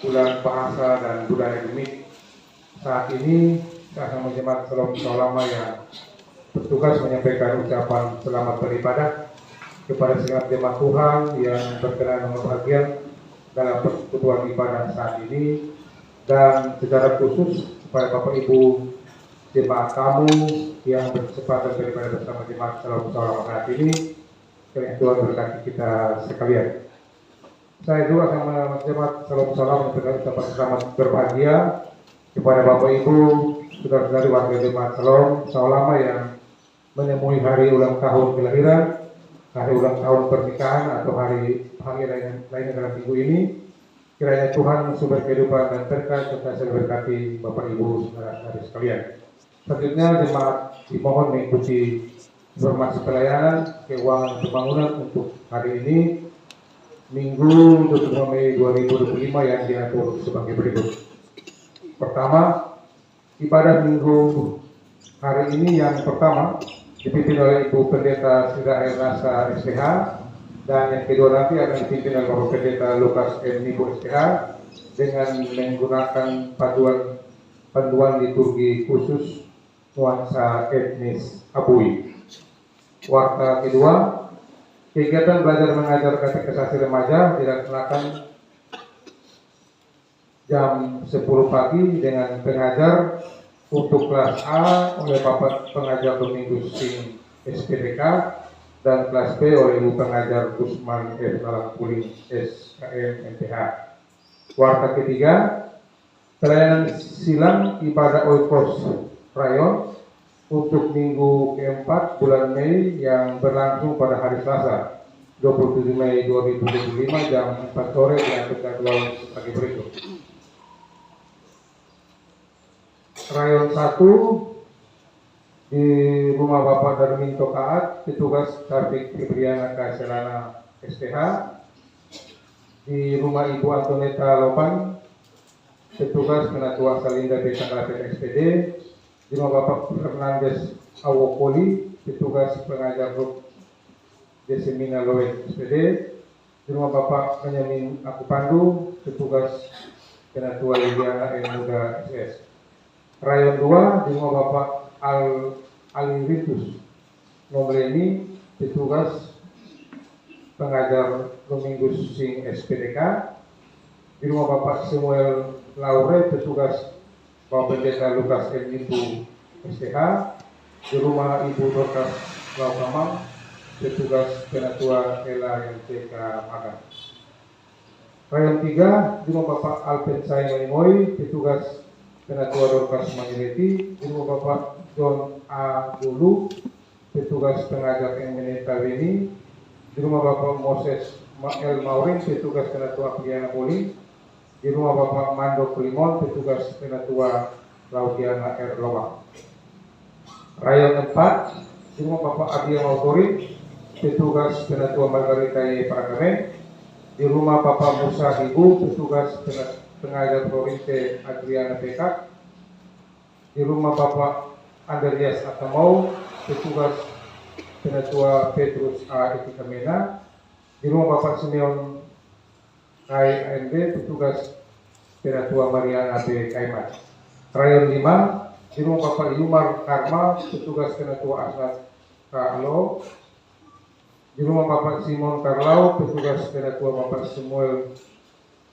bulan bahasa dan budaya gemik. Saat ini bersama jemaat Shalom Saulama yang bertugas menyampaikan ucapan selamat beribadah kepada segenap jemaat Tuhan yang berkenan berbahagia dalam persekutuan ibadah saat ini, dan secara khusus kepada Bapak Ibu jemaat tamu yang berkesempatan beribadah bersama jemaat Shalom Saulama saat ini. Kiranya Tuhan berkati kita sekalian. Saya juga sama jemaat Shalom Saulama menyampaikan ucapan selamat berbahagia kepada Bapak Ibu, saudara-saudari warga jemaat Shalom Saulama yang menemui hari ulang tahun kelahiran, hari ulang tahun pernikahan atau hari lainnya dalam minggu ini. Kiranya Tuhan sumber kehidupan dan berkat serta selalu berkati Bapak Ibu saudara-saudari sekalian. Selanjutnya jemaat dimohon mengikuti informasi pelayanan keuangan pembangunan untuk hari ini, Minggu 25 Mei 2025 yang diatur sebagai berikut. Pertama, ibadah minggu hari ini yang pertama dipimpin oleh Ibu Pendeta Sira Ernasa SPH, dan yang kedua nanti akan dipimpin oleh Bapak Pendeta Lukas M. Nibo SPH dengan menggunakan panduan liturgi khusus nuansa etnis Abui. Warta kedua, kegiatan belajar mengajar katekisasi remaja dilaksanakan jam 10 pagi dengan pengajar untuk kelas A oleh Bapak Pengajar Domingus Sing SPDK dan kelas B oleh Ibu Pengajar Gusman F. Nalangpuling SKM MPH. Warta ketiga, pelayanan silang ibadah Oikos Rayon untuk minggu keempat bulan Mei yang berlangsung pada hari Selasa 27 Mei 2025 jam 4 sore dengan jadwal sebagai berikut. Rayon 1 di rumah Bapak Darminto Kaat, petugas Kartik Fibriana Kaselana STH. Di rumah Ibu Antoneta Lopan, petugas Penatua Salinda Desa Kalapet SPD. Di rumah Bapak Fernandes Awokoli, petugas pengajar grup Desemina Loe SPD. Di rumah Bapak Benyamin Akupandu, petugas Penatua Liliana Muda SS. Rayon 2 di rumah Bapak Aliritus Nombleni, petugas pengajar Domingus Sing SPDK. Di rumah Bapak Samuel Laure, petugas Bapak Pendeta Lukas M. Nibu STH. Di rumah Ibu Dorcas Laukamang, petugas Penatua Ela MTK Magang. Rayon 3 di rumah Bapak Alpensai Manimoy, petugas Penatua Dorcas Manileti. Di rumah Bapak John A. Dulu, petugas pengajar Emeneta Weni. Di rumah Bapak Moses El Maurin, petugas Penatua Piana Poli. Di rumah Bapak Mando Kulimon, petugas Penatua Laudiana R. Lowak. Rayon 4 di rumah Bapak Adia Mautori, petugas Penatua Margarita Y. Paragamen. Di rumah Bapak Musa Hibu, petugas pengajar Provinsi Adriana Pekak. Di rumah Bapak Andreas Atamau, petugas Penatua Petrus A. Etikamena. Di rumah Bapak Simeon KMD, petugas Penatua Mariana B. Kaimat. Rayon 5 di rumah Bapak Yumar Karma, petugas Penatua Asnat Kalo. Di rumah Bapak Simon Karlau, petugas Penatua Bapak Samuel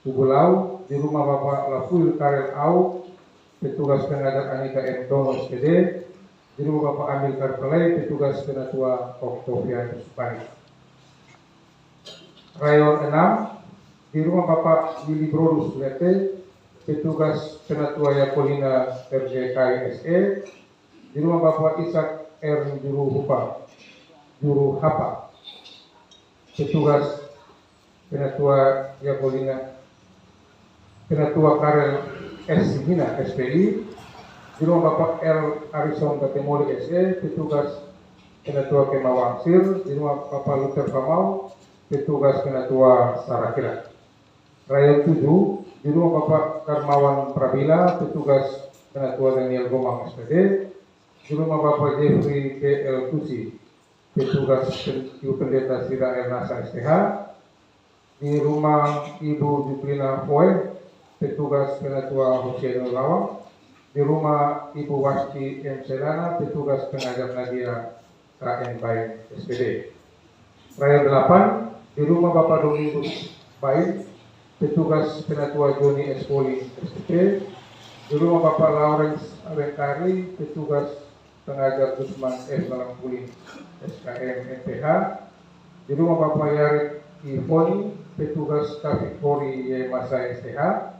Tubulau. Di rumah Bapak Lafuil Karel Au, petugas pengajar Anita M. Dono SPD. Di rumah Bapak Amil Karpelai, petugas Penatua Oktovianus Supani. Rayon 6 di rumah Bapak Willy Brodus Lete, petugas Penatua Yakolina RJK SE. Di rumah Bapak Ishak R. Juru Hapa, petugas Penatua Yakolina Penatua Karel S. Hina SPI. Di rumah Bapak L. Arison Katemoli SE, petugas Penatua Kemawang Sir. Di rumah Bapak Luther Kamau, petugas Penatua Sarakira. Rayon 7 di rumah Bapak Karmawan Prabila, petugas Penatua Daniel Gomang SPD. Di rumah Bapak Jeffrey P.L. Kusi, petugas Ibu Pendeta Sira Ernasa STH. Di rumah Ibu Juplina Foy, petugas Penatua Hussein Lawang. Di rumah Ibu Wasti M. Selana, petugas pengajar Nadia KN Bain SPD. Raya 8, di rumah Bapak Domingus Bain, petugas Penatua Joni S. Poli SPP. Di rumah Bapak Lawrence Aventari, petugas pengajar Gusman F. Lalangpuli SKM MPH. Di rumah Bapak Yarik Ifoni, petugas Kafik Polri Y. Masa STH.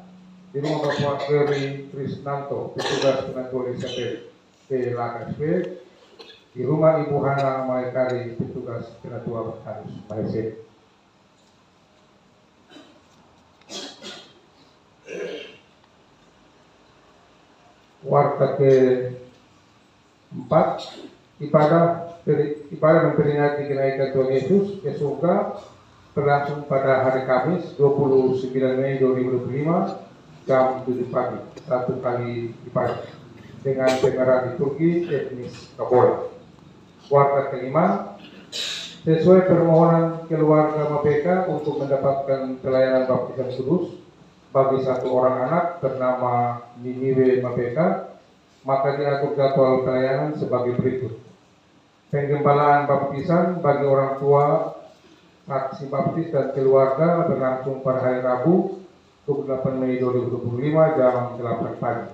Di rumah Bapak Geri Krisnanto, petugas Penatua Elizabeth P. LKSP. Di rumah Ibu Hana Maekari, petugas Penatua Harus Malaysia. Warta ke-4, ibadah memperingati kenaikan Tuhan Yesus ke surga berlangsung pada hari Kamis 29 Mei 2025 jam 7 pagi, 1 kali ibadah dengan pengarahan liturgi etnis Kabola. Warta ke-5, sesuai permohonan keluarga Mapeka untuk mendapatkan pelayanan baptisan kudus bagi satu orang anak bernama Niniwe Mapeka, maka diatur jadwal pelayanan sebagai berikut. Penggembalaan baptisan bagi orang tua saksi baptis dan keluarga berlangsung pada hari Rabu 28 Mei 2025 jam 8 pagi.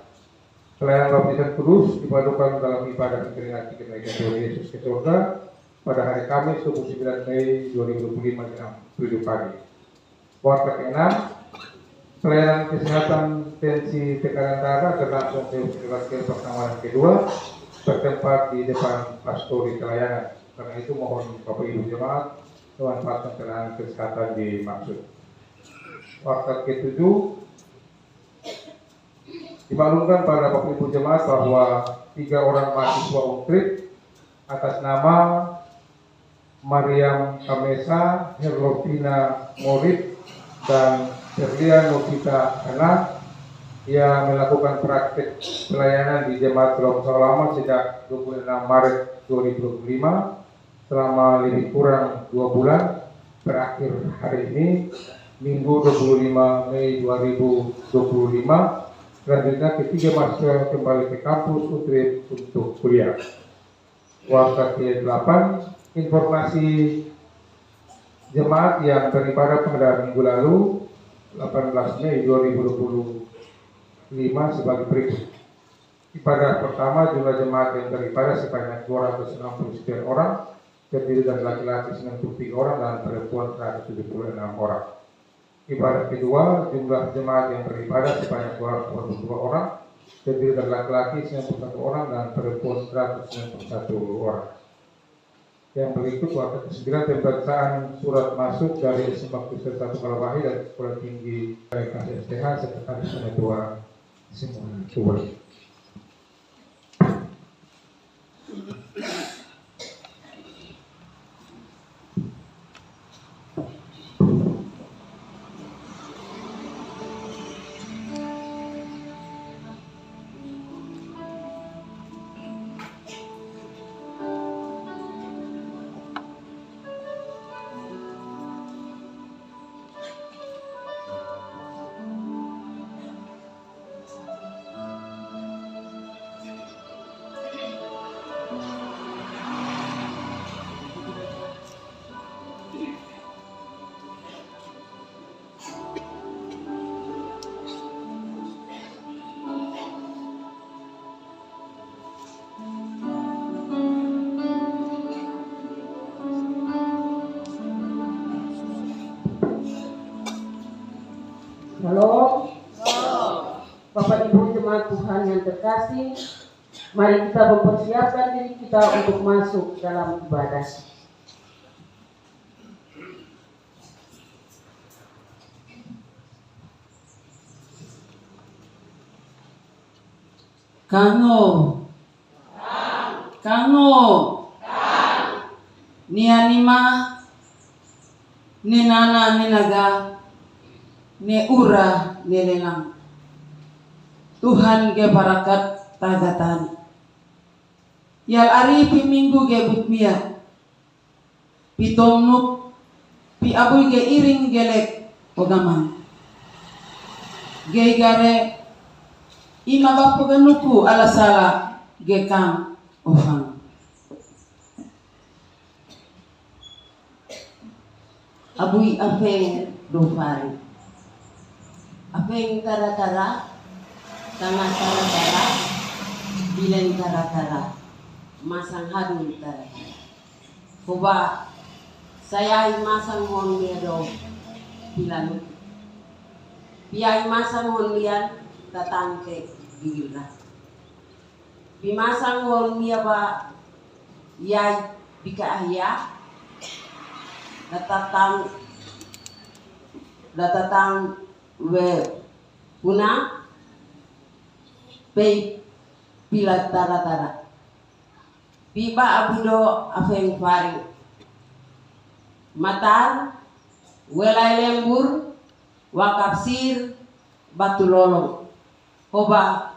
Pelayanan baptisan kudus dipadukan dalam ibadah memperingati kenaikan Tuhan Yesus ke surga pada hari Kamis 29 Mei 2025 jam 7 pagi. Warta ke-6, pelayanan kesehatan tensi tekanan darah berlangsung di pertemuan kedua bertempat di depan pastori pelayanan. Karena itu mohon Bapak Ibu jemaat memanfaatkan pelayanan kesehatan dimaksud. Warta ke-7, dimaklumkan pada Bapak Ibu jemaat bahwa 3 orang mahasiswa UNTRIP atas nama Mariam Kamesa, Herlovina Morit, dan Serlia Novita Ana yang melakukan praktek pelayanan di Jemaat Longsor Lama sejak 26 Maret 2025 selama lebih kurang 2 bulan, berakhir hari ini Minggu 25 Mei 2025. Selanjutnya ketiga mahasiswa kembali ke kampus UNTRIP untuk kuliah. Warta ke-8, informasi jemaat yang beribadah pada minggu lalu 18 Mei 2025 sebagai berikut. Ibadah pertama, jumlah jemaat yang beribadah sebanyak 269 orang, terdiri dari laki-laki 93 orang dan perempuan 176 orang. Ibadah kedua, jumlah jemaat yang beribadah sebanyak 242 orang, terdiri dari laki-laki 91 orang dan perempuan 191 orang. Yang berikut warta ke-9, pembacaan surat masuk dari SMA Kristen 1 Kalbahi dan Sekolah Tinggi KSSTH Sekretaris Penatua semua Tuhan. Halo, Bapak Ibu jemaat Tuhan yang terkasih, mari kita mempersiapkan diri kita untuk masuk dalam ibadah. Kango, nianima, ninana ninaga, ne ura nelelang. Tuhan ge barakat tagatan. Yal ari pi minggu ge butmia. Pitomnuk pi abuy ge iring gelek ogaman. Gegare ima bapuganuku ala sala gekam ohang. Abui apeng dofari. Apeng tara-tara, tanga tara-tara, bilen tara-tara, masang hadul tara-tara. Kuba saya masang hon do bilan. Biay masang hon lian tatangke gila. Bimasang hon dia ba yai bika ahya datang we puna pe pilat tara-tara. Biba abudo afeng fari matar welai lembur wakapsir batu lolong koba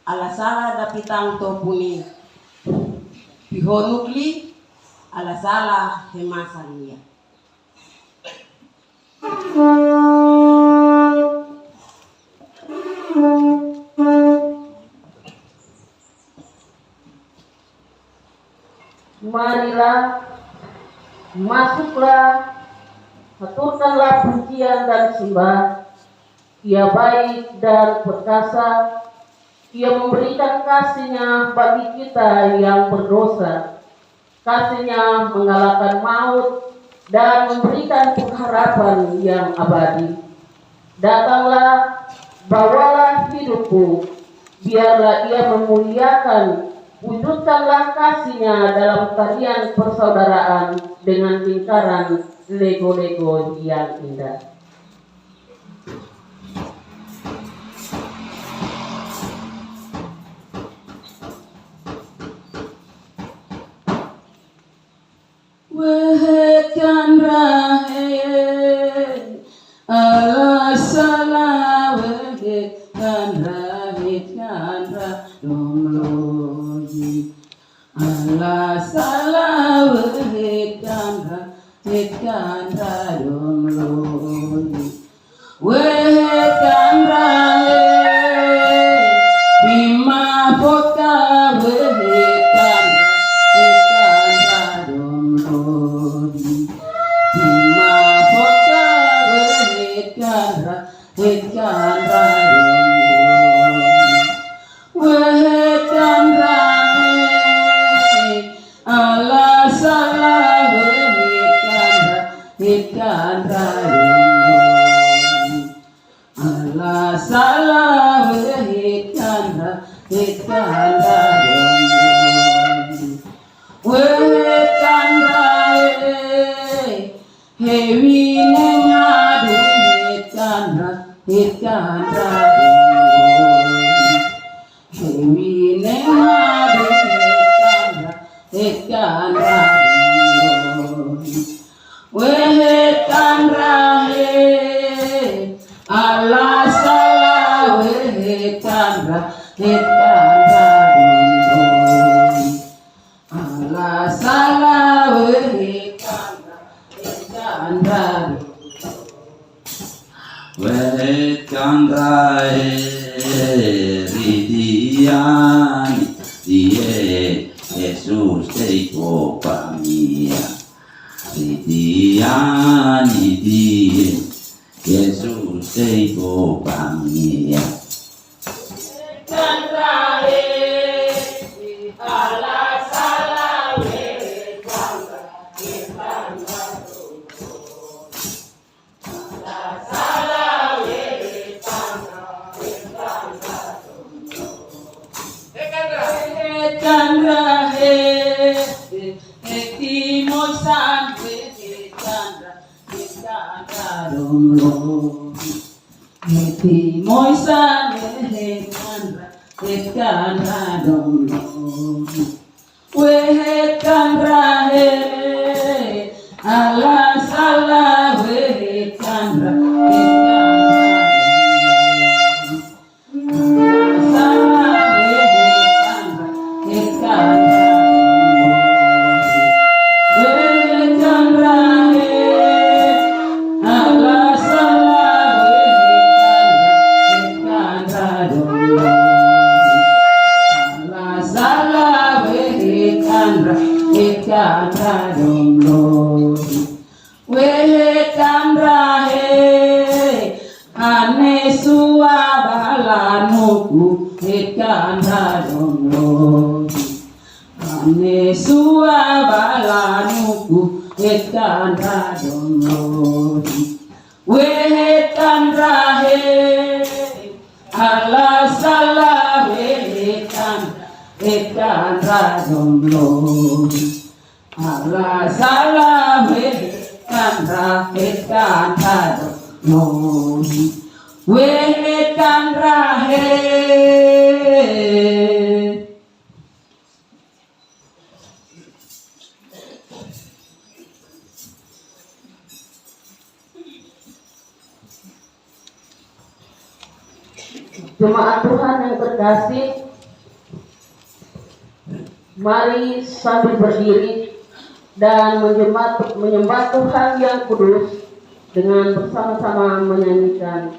ala sala dapitang to puni pihonukli ala sala hemasan ya. Marilah, masuklah, haturkanlah pujian dan sembah. Ia baik dan perkasa, Ia memberikan kasih-Nya bagi kita yang berdosa. Kasih-Nya mengalahkan maut dan memberikan pengharapan yang abadi. Datanglah, bawalah hidupku, biarlah Ia memuliakan. Wujudkanlah kasih-Nya dalam tarian persaudaraan dengan lingkaran lego-lego yang indah. Wehkan rahe ala sala wehkan rahe domloji ala sala wehkan domloji wehkan rahe bima foka wehkan domloji bima foka wehkan wehkan rahe ala salah wehkan domloji ala salah wehkan domloji wehkan rahe hewi neng adu wehkan domloji hewi neng adu wehkan domloji wehkan rahe ala salah wehkan domloji ala salah wehkan domloji wehkan rahe ridiani die Yesus teiko pamia ridiani die Yesus teiko pamia wehkan rahe ala salah wehkan wehkan rahe eti mosan wehkan domloji eti mosan wehkan domloji wehkan rahe ala salah wehkan wehkan Wehekan radom Wehekan rahe Ane suabalanuku Wehekan radom Ane suabalanuku Wehekan radom Wehekan rahe Allah salah wehekan radom Allah salah wehekan radom wehekan rahe Jemaat Tuhan yang terkasih, mari sambil berdiri dan menyembah Tuhan yang kudus dengan bersama-sama menyanyikan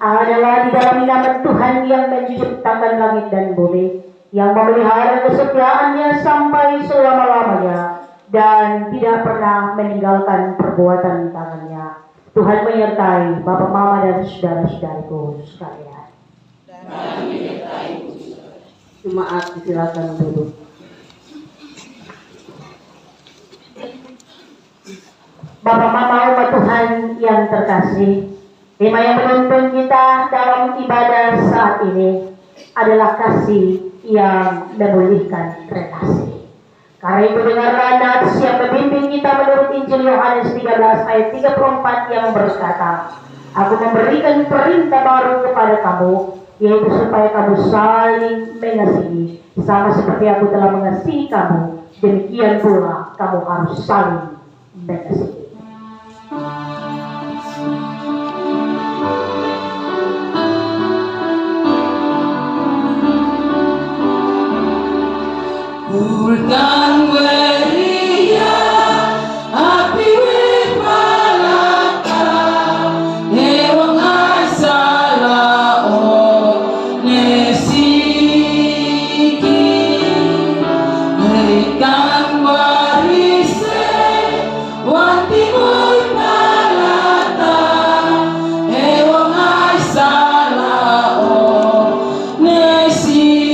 adalah di dalam nama Tuhan yang menciptakan langit dan bumi, yang memelihara kesetiaannya sampai selama-lamanya dan tidak pernah meninggalkan perbuatan tangannya. Tuhan menyertai Bapak, Mama, dan saudara-saudariku sekalian. Jemaat silakan duduk. Bapak, Mama, umat Tuhan yang terkasih, tema yang menuntun kita dalam ibadah saat ini adalah kasih yang memulihkan relasi. Karena itu dengarlah nats yang membimbing kita menurut Injil Yohanes 13 ayat 34 yang berkata, Aku memberikan perintah baru kepada kamu, yaitu supaya kamu saling mengasihi, sama seperti aku telah mengasihi kamu, demikian pula kamu harus saling mengasihi. Ultan weria api wepalaka ewang asala o nesiki ikan warise wanti wepalaka ewang asala o nesiki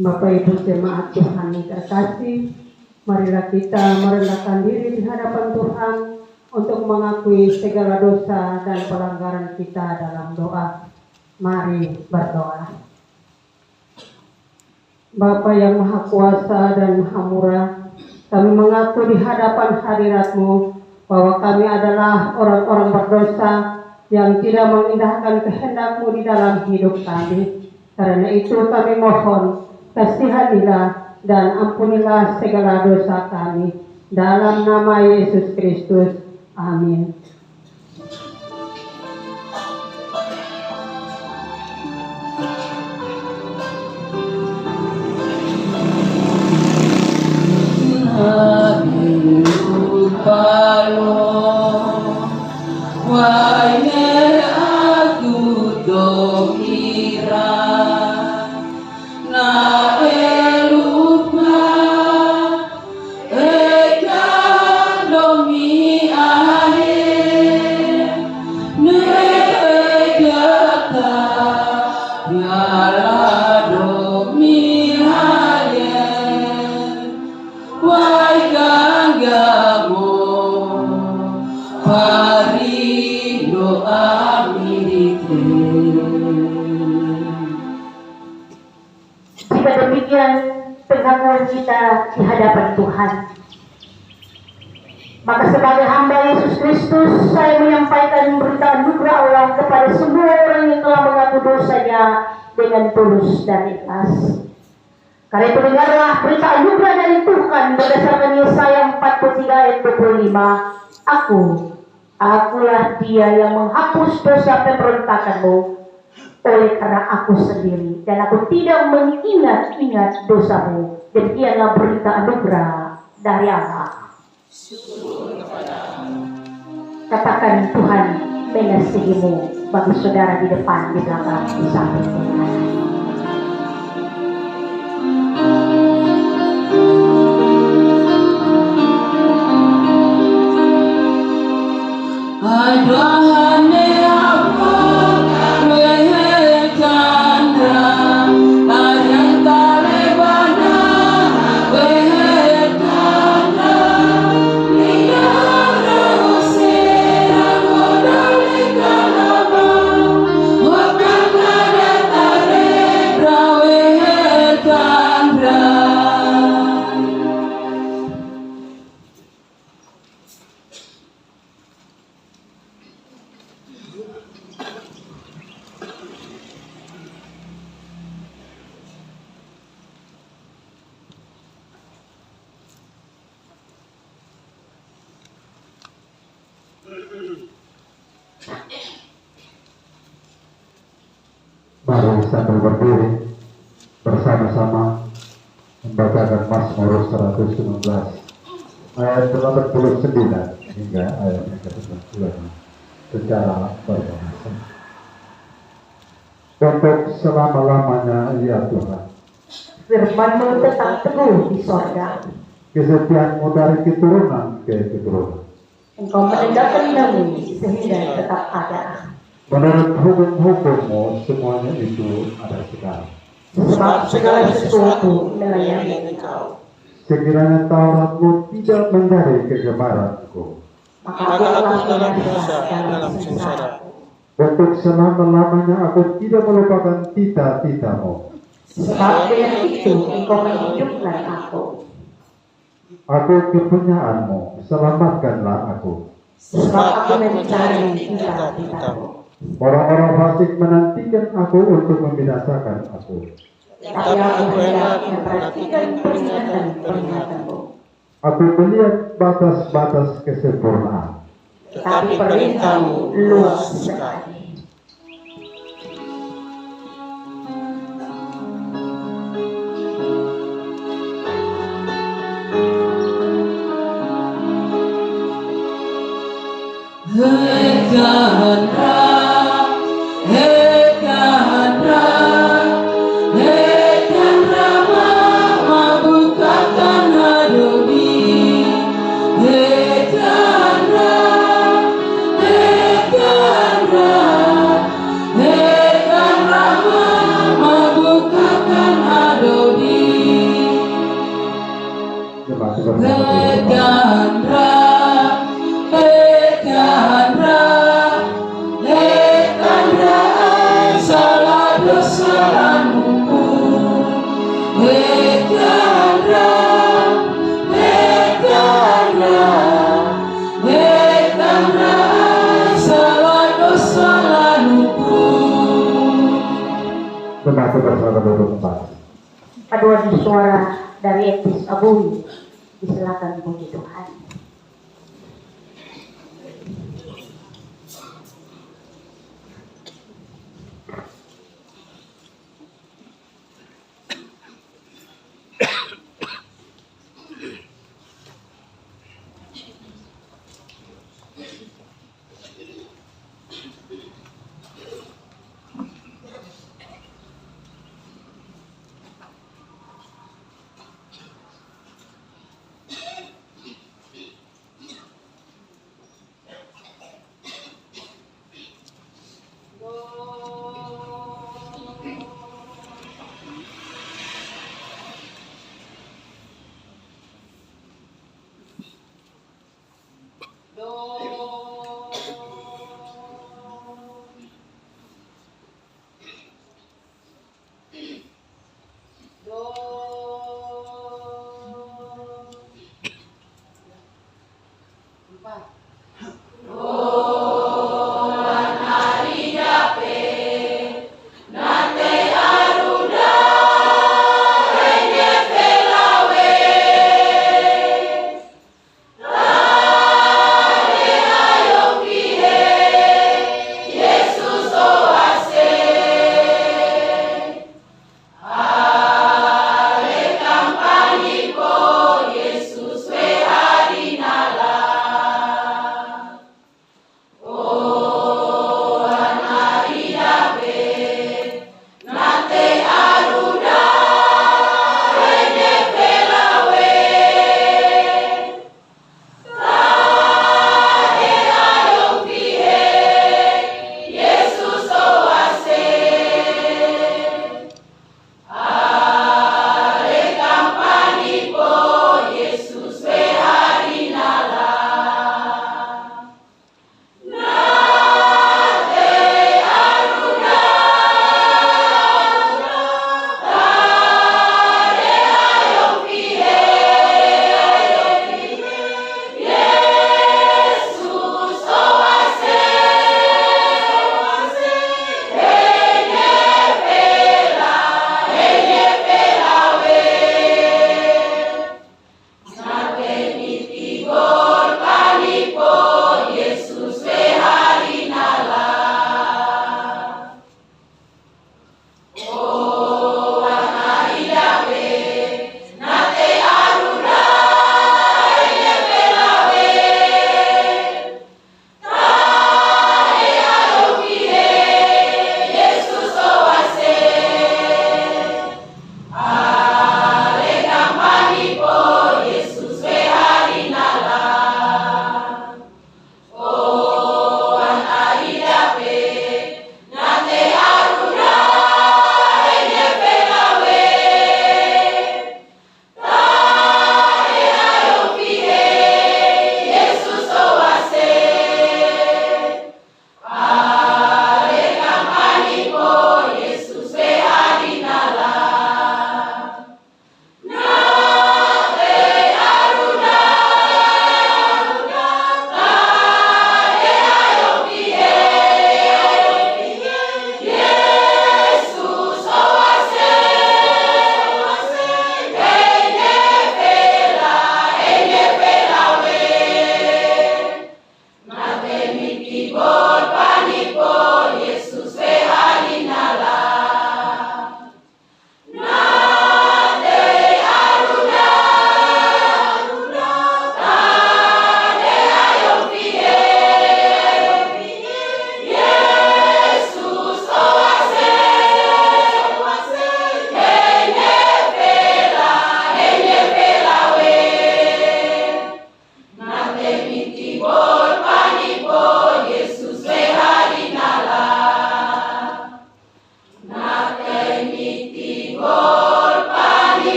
Bapak Ibu jemaat Tuhan yang terkasih, marilah kita merendahkan diri di hadapan Tuhan untuk mengakui segala dosa dan pelanggaran kita dalam doa. Mari berdoa. Bapa yang Maha Kuasa dan Maha Murah, kami mengaku di hadapan hadirat-Mu bahwa kami adalah orang-orang berdosa yang tidak mengindahkan kehendak-Mu di dalam hidup kami. Karena itu kami mohon, kasihanilah dan ampunilah segala dosa kami. Dalam nama Yesus Kristus. Amin. Jika demikian pengakuan kita di hadapan Tuhan, maka sebagai hamba Yesus Kristus, saya menyampaikan berita anugerah Allah kepada semua orang yang telah mengaku dosanya dengan tulus dan ikhlas. Karena itu dengarlah berita anugerah dari Tuhan berdasarkan Yesaya 43 ayat 25. Akulah Dia yang menghapus dosa pemberontakanmu, oleh karena Aku sendiri, dan Aku tidak mengingat-ingat dosamu. Demikianlah berita anugerah dari Allah. Katakan, Tuhan mengasihimu, bagi saudara di depan, di belakang, di samping, di kanan. Mari sambil berdiri bersama-sama membacakan Mazmur 119 ayat 89 hingga ayat yang ke-90 secara berbahasa. Untuk selama-lamanya ya Tuhan, Firman-Mu tetap teguh di sorga. kesetiaan-Mu dari keturunan ke keturunan. Engkau menegakkan dami sehingga tetap ada. Menurut hukum-hukum-Mu semuanya itu ada sekarang. Sebab segala sesuatu melayani Engkau. Sekiranya Taurat-Mu tidak menjadi kegemaranku, Maka aku telah binasa dalam sengsara. untuk selama-lamanya aku tidak melupakan tita-tita-Mu. Sebab dengan itu Engkau menghidupkan aku. Aku kepunyaan-Mu, selamatkanlah aku. Sebab aku mencari tita-tita-Mu. Orang-orang fasik menantikan aku untuk membinasakan aku. Tapi aku hendak memperhatikan peringatan-peringatan-Mu. Aku melihat batas-batas kesempurnaan. Tetapi perintah-Mu luas sekali. Paduan suara dari Etis Abui, disilakan puji Tuhan.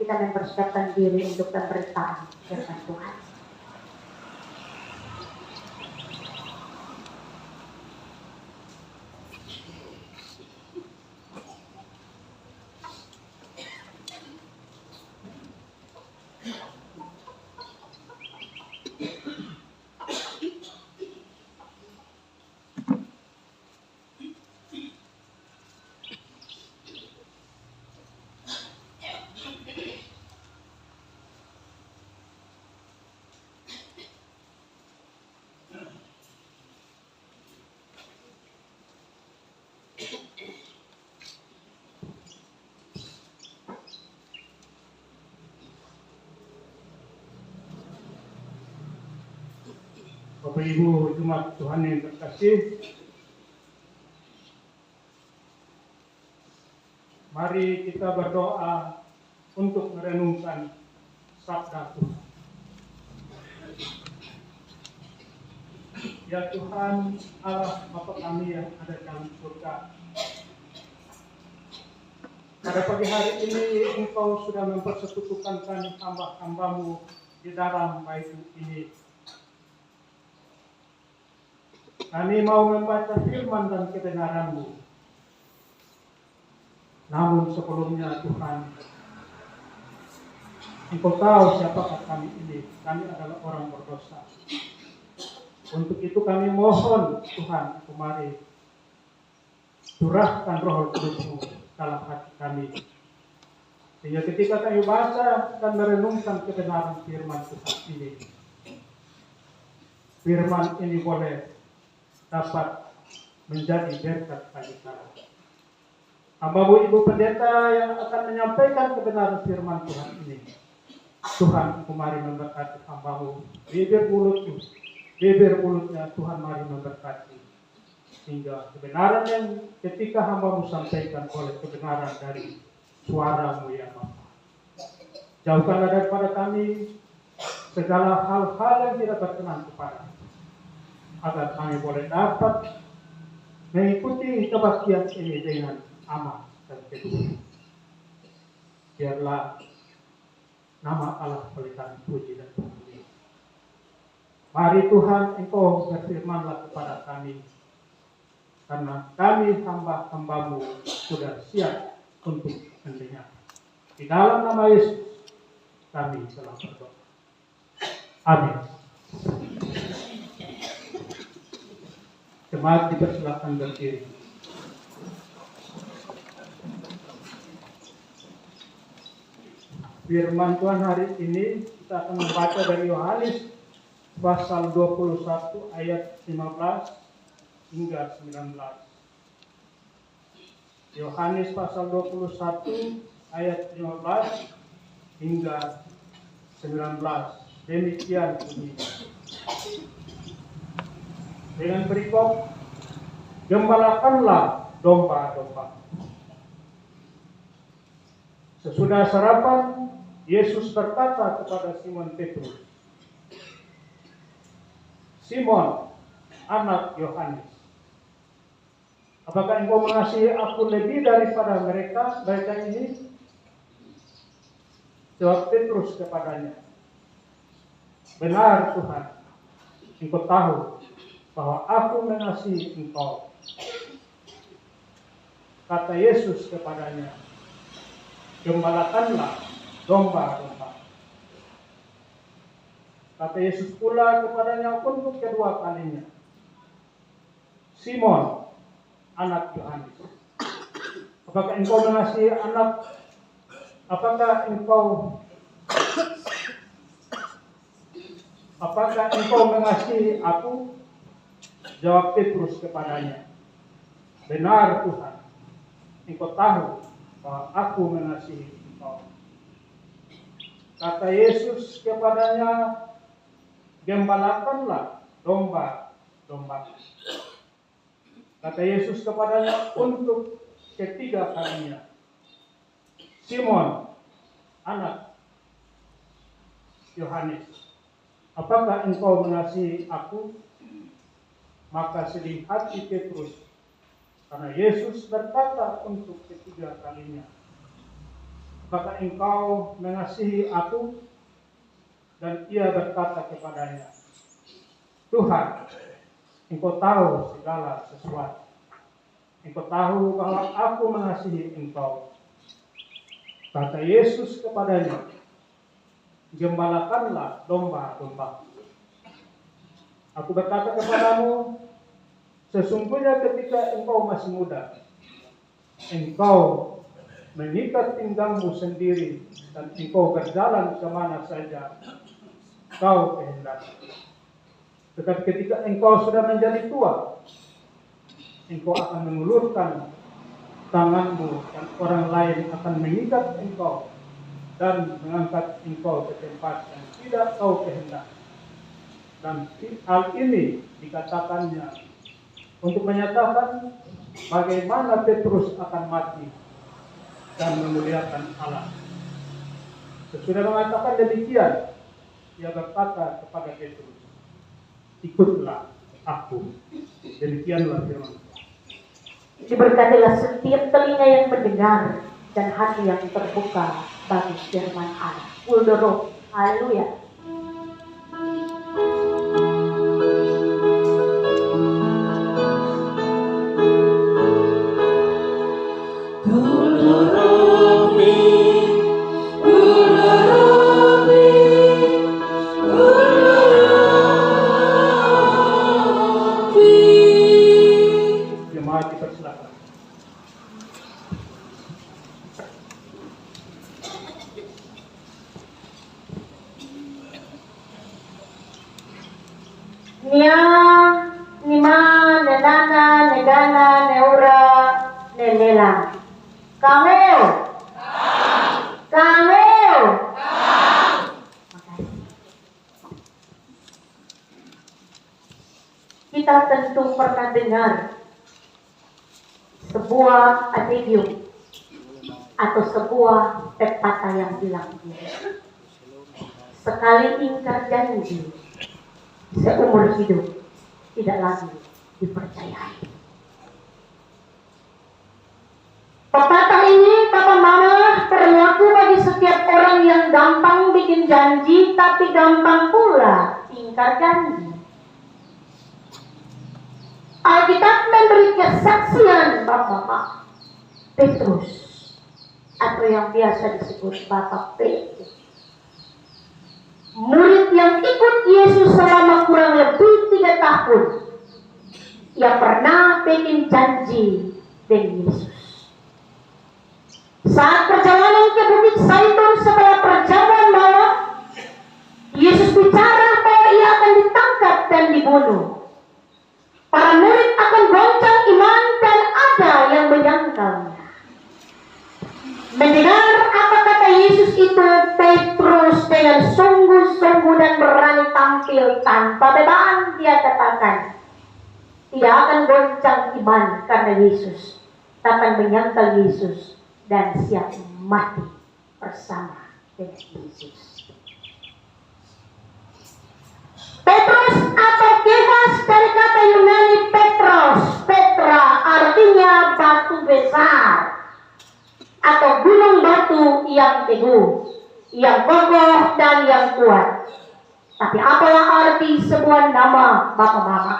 kita mempersiapkan diri untuk pemberitaan firman Tuhan. Bapak Ibu Jemaat Tuhan yang terkasih, mari kita berdoa untuk merenungkan sabda Tuhan. Ya Tuhan Allah Bapa kami yang ada dalam surga, pada pagi hari ini Engkau sudah mempersekutukan kami hamba-hambamu di dalam bait ini. Kami mau membaca firman dan kebenaran-Mu. Namun sebelumnya Tuhan, Engkau tahu siapakah kami ini. Kami adalah orang berdosa. Untuk itu kami mohon Tuhan, kemari curahkan Roh Kudus-Mu dalam hati kami. Sehingga ketika kami baca dan merenungkan kebenaran firman Tuhan ini, firman ini boleh dapat menjadi berkat bagi kami. Hamba-Mu Ibu Pendeta yang akan menyampaikan kebenaran firman Tuhan ini, Tuhan kemari memberkati hamba-Mu. Bibir mulutnya Tuhan mari memberkati, sehingga kebenaran yang ketika hamba-Mu sampaikan oleh kebenaran dari suara-Mu ya Bapa. Jauhkanlah daripada kami segala hal-hal yang tidak berkenan kepada, agar kami boleh dapat mengikuti kebaktian ini dengan aman dan teguh. Biarlah nama Allah berikan puji dan puji. Mari Tuhan Engkau berfirmanlah kepada kami, karena kami hamba-hamba-Mu sudah siap untuk mendengar. Di dalam nama Yesus kami telah berdoa. Amin. Jemaat dipersilakan berdiri. Firman Tuhan hari ini kita akan membaca dari Yohanes pasal 21 ayat 15 hingga 19. Yohanes pasal 21 ayat 15 hingga 19. Demikian bunyinya. Dengan berikut, gembalakanlah domba-domba. Sesudah sarapan, Yesus berkata kepada Simon Petrus, Simon, anak Yohanes, apakah engkau mengasihi aku lebih daripada mereka ini? Jawab Petrus kepadanya, benar Tuhan, engkau tahu bahwa aku mengasihi engkau. Kata Yesus kepadanya, gembalakanlah domba-domba. Kata Yesus pula kepadanya untuk kedua kalinya, Simon, anak Yohanes, apakah engkau mengasihi apakah engkau mengasihi aku? Jawab Petrus kepadanya, benar Tuhan, engkau tahu bahwa aku mengasihi engkau. Kata Yesus kepadanya, gembalakanlah domba-domba. Kata Yesus kepadanya untuk ketiga kalinya, Simon, anak Yohanes, apakah engkau mengasihi aku? Maka sedih hati Petrus, karena Yesus berkata untuk ketiga kalinya, apakah engkau mengasihi aku? Dan ia berkata kepadanya, Tuhan, engkau tahu segala sesuatu. Engkau tahu bahwa aku mengasihi engkau. Kata Yesus kepadanya, gembalakanlah domba-domba. Aku berkata kepadamu, sesungguhnya ketika engkau masih muda, engkau mengikat pinggangmu sendiri dan engkau berjalan kemana saja kau kehendaki. Tetapi ketika engkau sudah menjadi tua, engkau akan mengulurkan tanganmu dan orang lain akan mengikat engkau dan mengangkat engkau ke tempat yang tidak kau kehendaki. Dan hal ini dikatakannya untuk menyatakan bagaimana Petrus akan mati dan memuliakan Allah. Sesudah mengatakan demikian, ia berkata kepada Petrus, ikutlah aku. Demikianlah firman Tuhan. Diberkatilah setiap telinga yang mendengar dan hati yang terbuka bagi firman Allah. Uldoro, haleluya. Jemaat dipersilakan. Nia, Nima, Nenana, Negana, Neura, Nelela. Kamel. Kamel. Kita tentu pernah dengar sebuah adigium atau sebuah pepatah yang bilang sekali ingkar janji seumur hidup tidak lagi dipercayai. Pepatah ini, Papa Mama, berlaku bagi setiap orang yang gampang bikin janji tapi gampang pula ingkar janji. Alkitab memberi kesaksian Bapak Petrus atau yang biasa disebut Bapak Petrus, murid yang ikut Yesus selama kurang lebih 3 tahun. Ia pernah bikin janji dengan Yesus. Saat perjalanan ke Bukit Zaitun setelah perjamuan malam, Yesus bicara bahwa ia akan ditangkap dan dibunuh. Para murid akan goncang iman dan ada yang menyangkalnya. Mendengar apa kata Yesus itu, Petrus dengan sungguh-sungguh dan berani tampil tanpa beban, dia katakan, tidak akan goncang iman karena Yesus, tapi menyangkal Yesus dan siap mati bersama dengan Yesus. Petrus atau Kefas dari kata Yunani Petros, Petra artinya batu besar atau gunung batu yang teguh, yang kokoh dan yang kuat. Tapi apalah arti sebuah nama, Bapak Mama?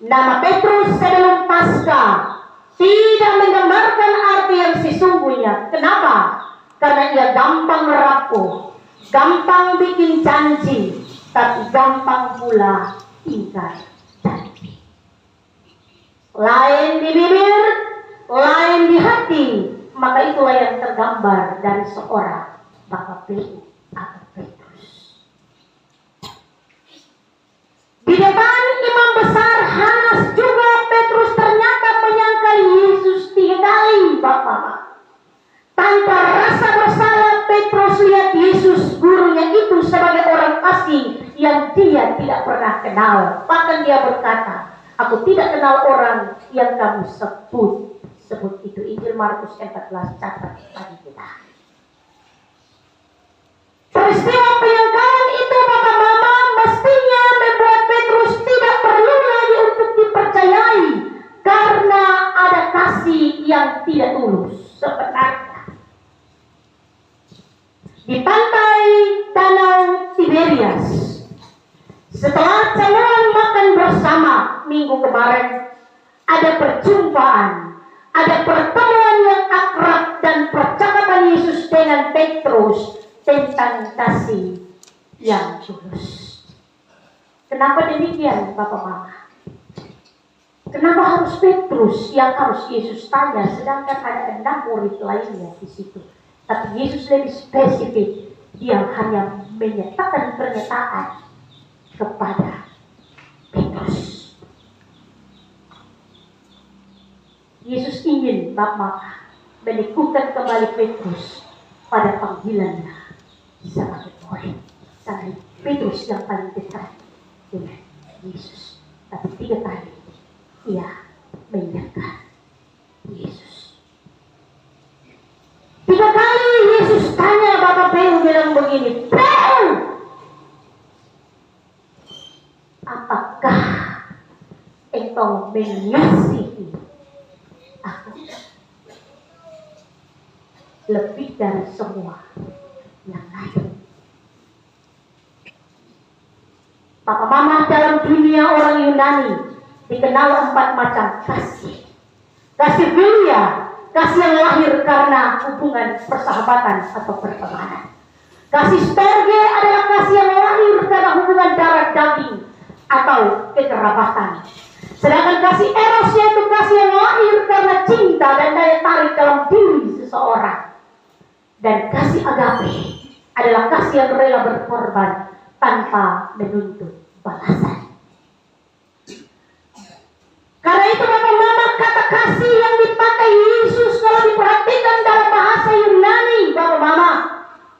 Nama Petrus sebelum Paskah tidak menggambarkan arti yang sesungguhnya. Kenapa? Karena ia gampang merapuh, gampang bikin janji, tapi gampang pula ingkar janji. Lain di bibir, lain di hati, maka itulah yang tergambar dari seorang Bapak Petrus. Di depan imam besar Hanas juga Petrus ternyata menyangkal Yesus 3 kali, Bapak. Tanpa rasa bersalah, Petrus lihat Yesus gurunya itu sebagai orang asing yang dia tidak pernah kenal. Bahkan dia berkata, aku tidak kenal orang yang kamu sebut itu. Injil Markus 14, catat bagi kita. Peristiwa penyangkalan itu, Bapak Mama, mestinya membuat Petrus tidak perlu lagi untuk dipercayai karena ada kasih yang tidak tulus sebenarnya. Andreas. Setelah camilan makan bersama minggu kemarin, ada perjumpaan, ada pertemuan yang akrab dan percakapan Yesus dengan Petrus tentang kasih yang tulus. Kenapa demikian, Bapak Mama? Kenapa harus Petrus yang harus Yesus tanya, sedangkan ada 6 murid lainnya di situ? Tapi Yesus lebih spesifik, dia hanya menyatakan pernyataan kepada Petrus. Yesus ingin Bapak menikukan kembali Petrus pada panggilannya sebagai murid. Karena Petrus yang paling dekat dengan Yesus. Tapi 3 kali ia meninggalkan Yesus. 3 kali Yesus tanya Bapak Petrus bilang begini, Petrus, apakah engkau mengasihi aku lebih dari semua yang lain? Papa Mama, dalam dunia orang Yunani dikenal 4 macam kasih. Kasih filia, kasih yang lahir karena hubungan persahabatan atau pertemanan. Kasih storge adalah kasih yang lahir karena hubungan darah daging atau kekerabatan. Sedangkan kasih eros yaitu kasih yang lahir karena cinta dan daya tarik dalam diri seseorang. Dan kasih agape adalah kasih yang rela berkorban tanpa menuntut balasan. Karena itu Bapak Mama, kata kasih yang dipakai Yesus kalau diperhatikan dalam bahasa Yunani, Bapak Mama,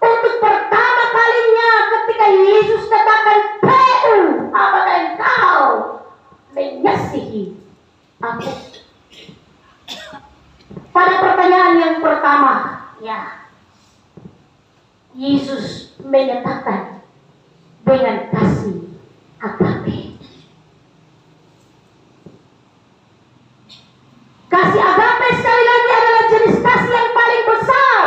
untuk pertama kalinya ketika Yesus katakan, Petrus, apakah engkau mengasihi aku? Pada pertanyaan yang pertama, ya, Yesus menyatakan dengan kasih agape. Kasih agape sekali lagi adalah jenis kasih yang paling besar,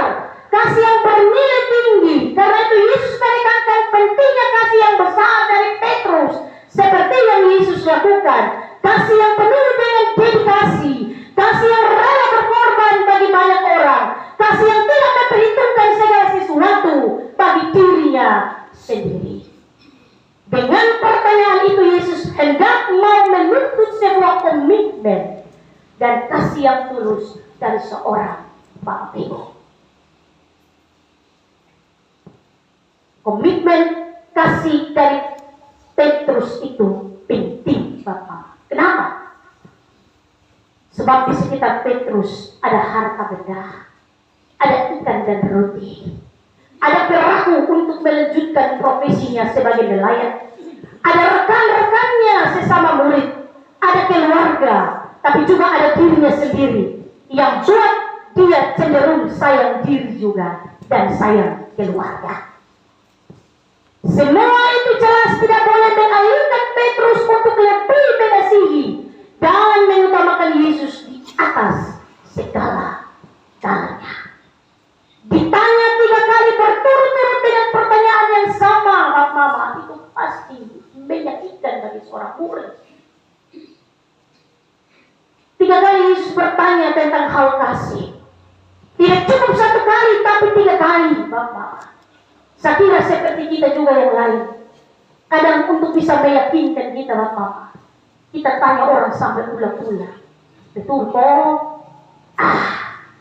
kasih yang bernilai tinggi. Karena itu Yesus menekankan pentingnya kasih yang besar dari Petrus, seperti yang Yesus lakukan. Kasih yang penuh dengan dedikasi, kasih yang rela berkorban bagi banyak orang, kasih yang tidak memperhitungkan segala sesuatu bagi dirinya sendiri. Dengan pertanyaan itu Yesus hendak mau menuntut sebuah komitmen dan kasih yang tulus dari seorang Bapak Ibu. Komitmen kasih dari Petrus itu penting, Bapak. Kenapa? Sebab di sekitar Petrus ada harta benda, ada ikan dan roti, ada perahu untuk melanjutkan profesinya sebagai nelayan, ada rekan-rekannya sesama murid, ada keluarga, tapi juga ada dirinya sendiri yang buat dia cenderung sayang diri juga dan sayang keluarga. Semua itu jelas tidak boleh mengalihkan Petrus untuk lebih mengasihi dan mengutamakan Yesus di atas segala-galanya. Ditanya 3 kali berturut-turut dengan pertanyaan yang sama, Bapak Mama, itu pasti menyakitkan bagi seorang murid. 3 kali Yesus bertanya tentang hal kasih. Tidak cukup 1 kali, tapi 3 kali, Bapak. Saya kira seperti kita juga yang lain. Kadang untuk bisa meyakinkan kita, Bapak, kita tanya orang sampai ulang-ulang. Betul kok?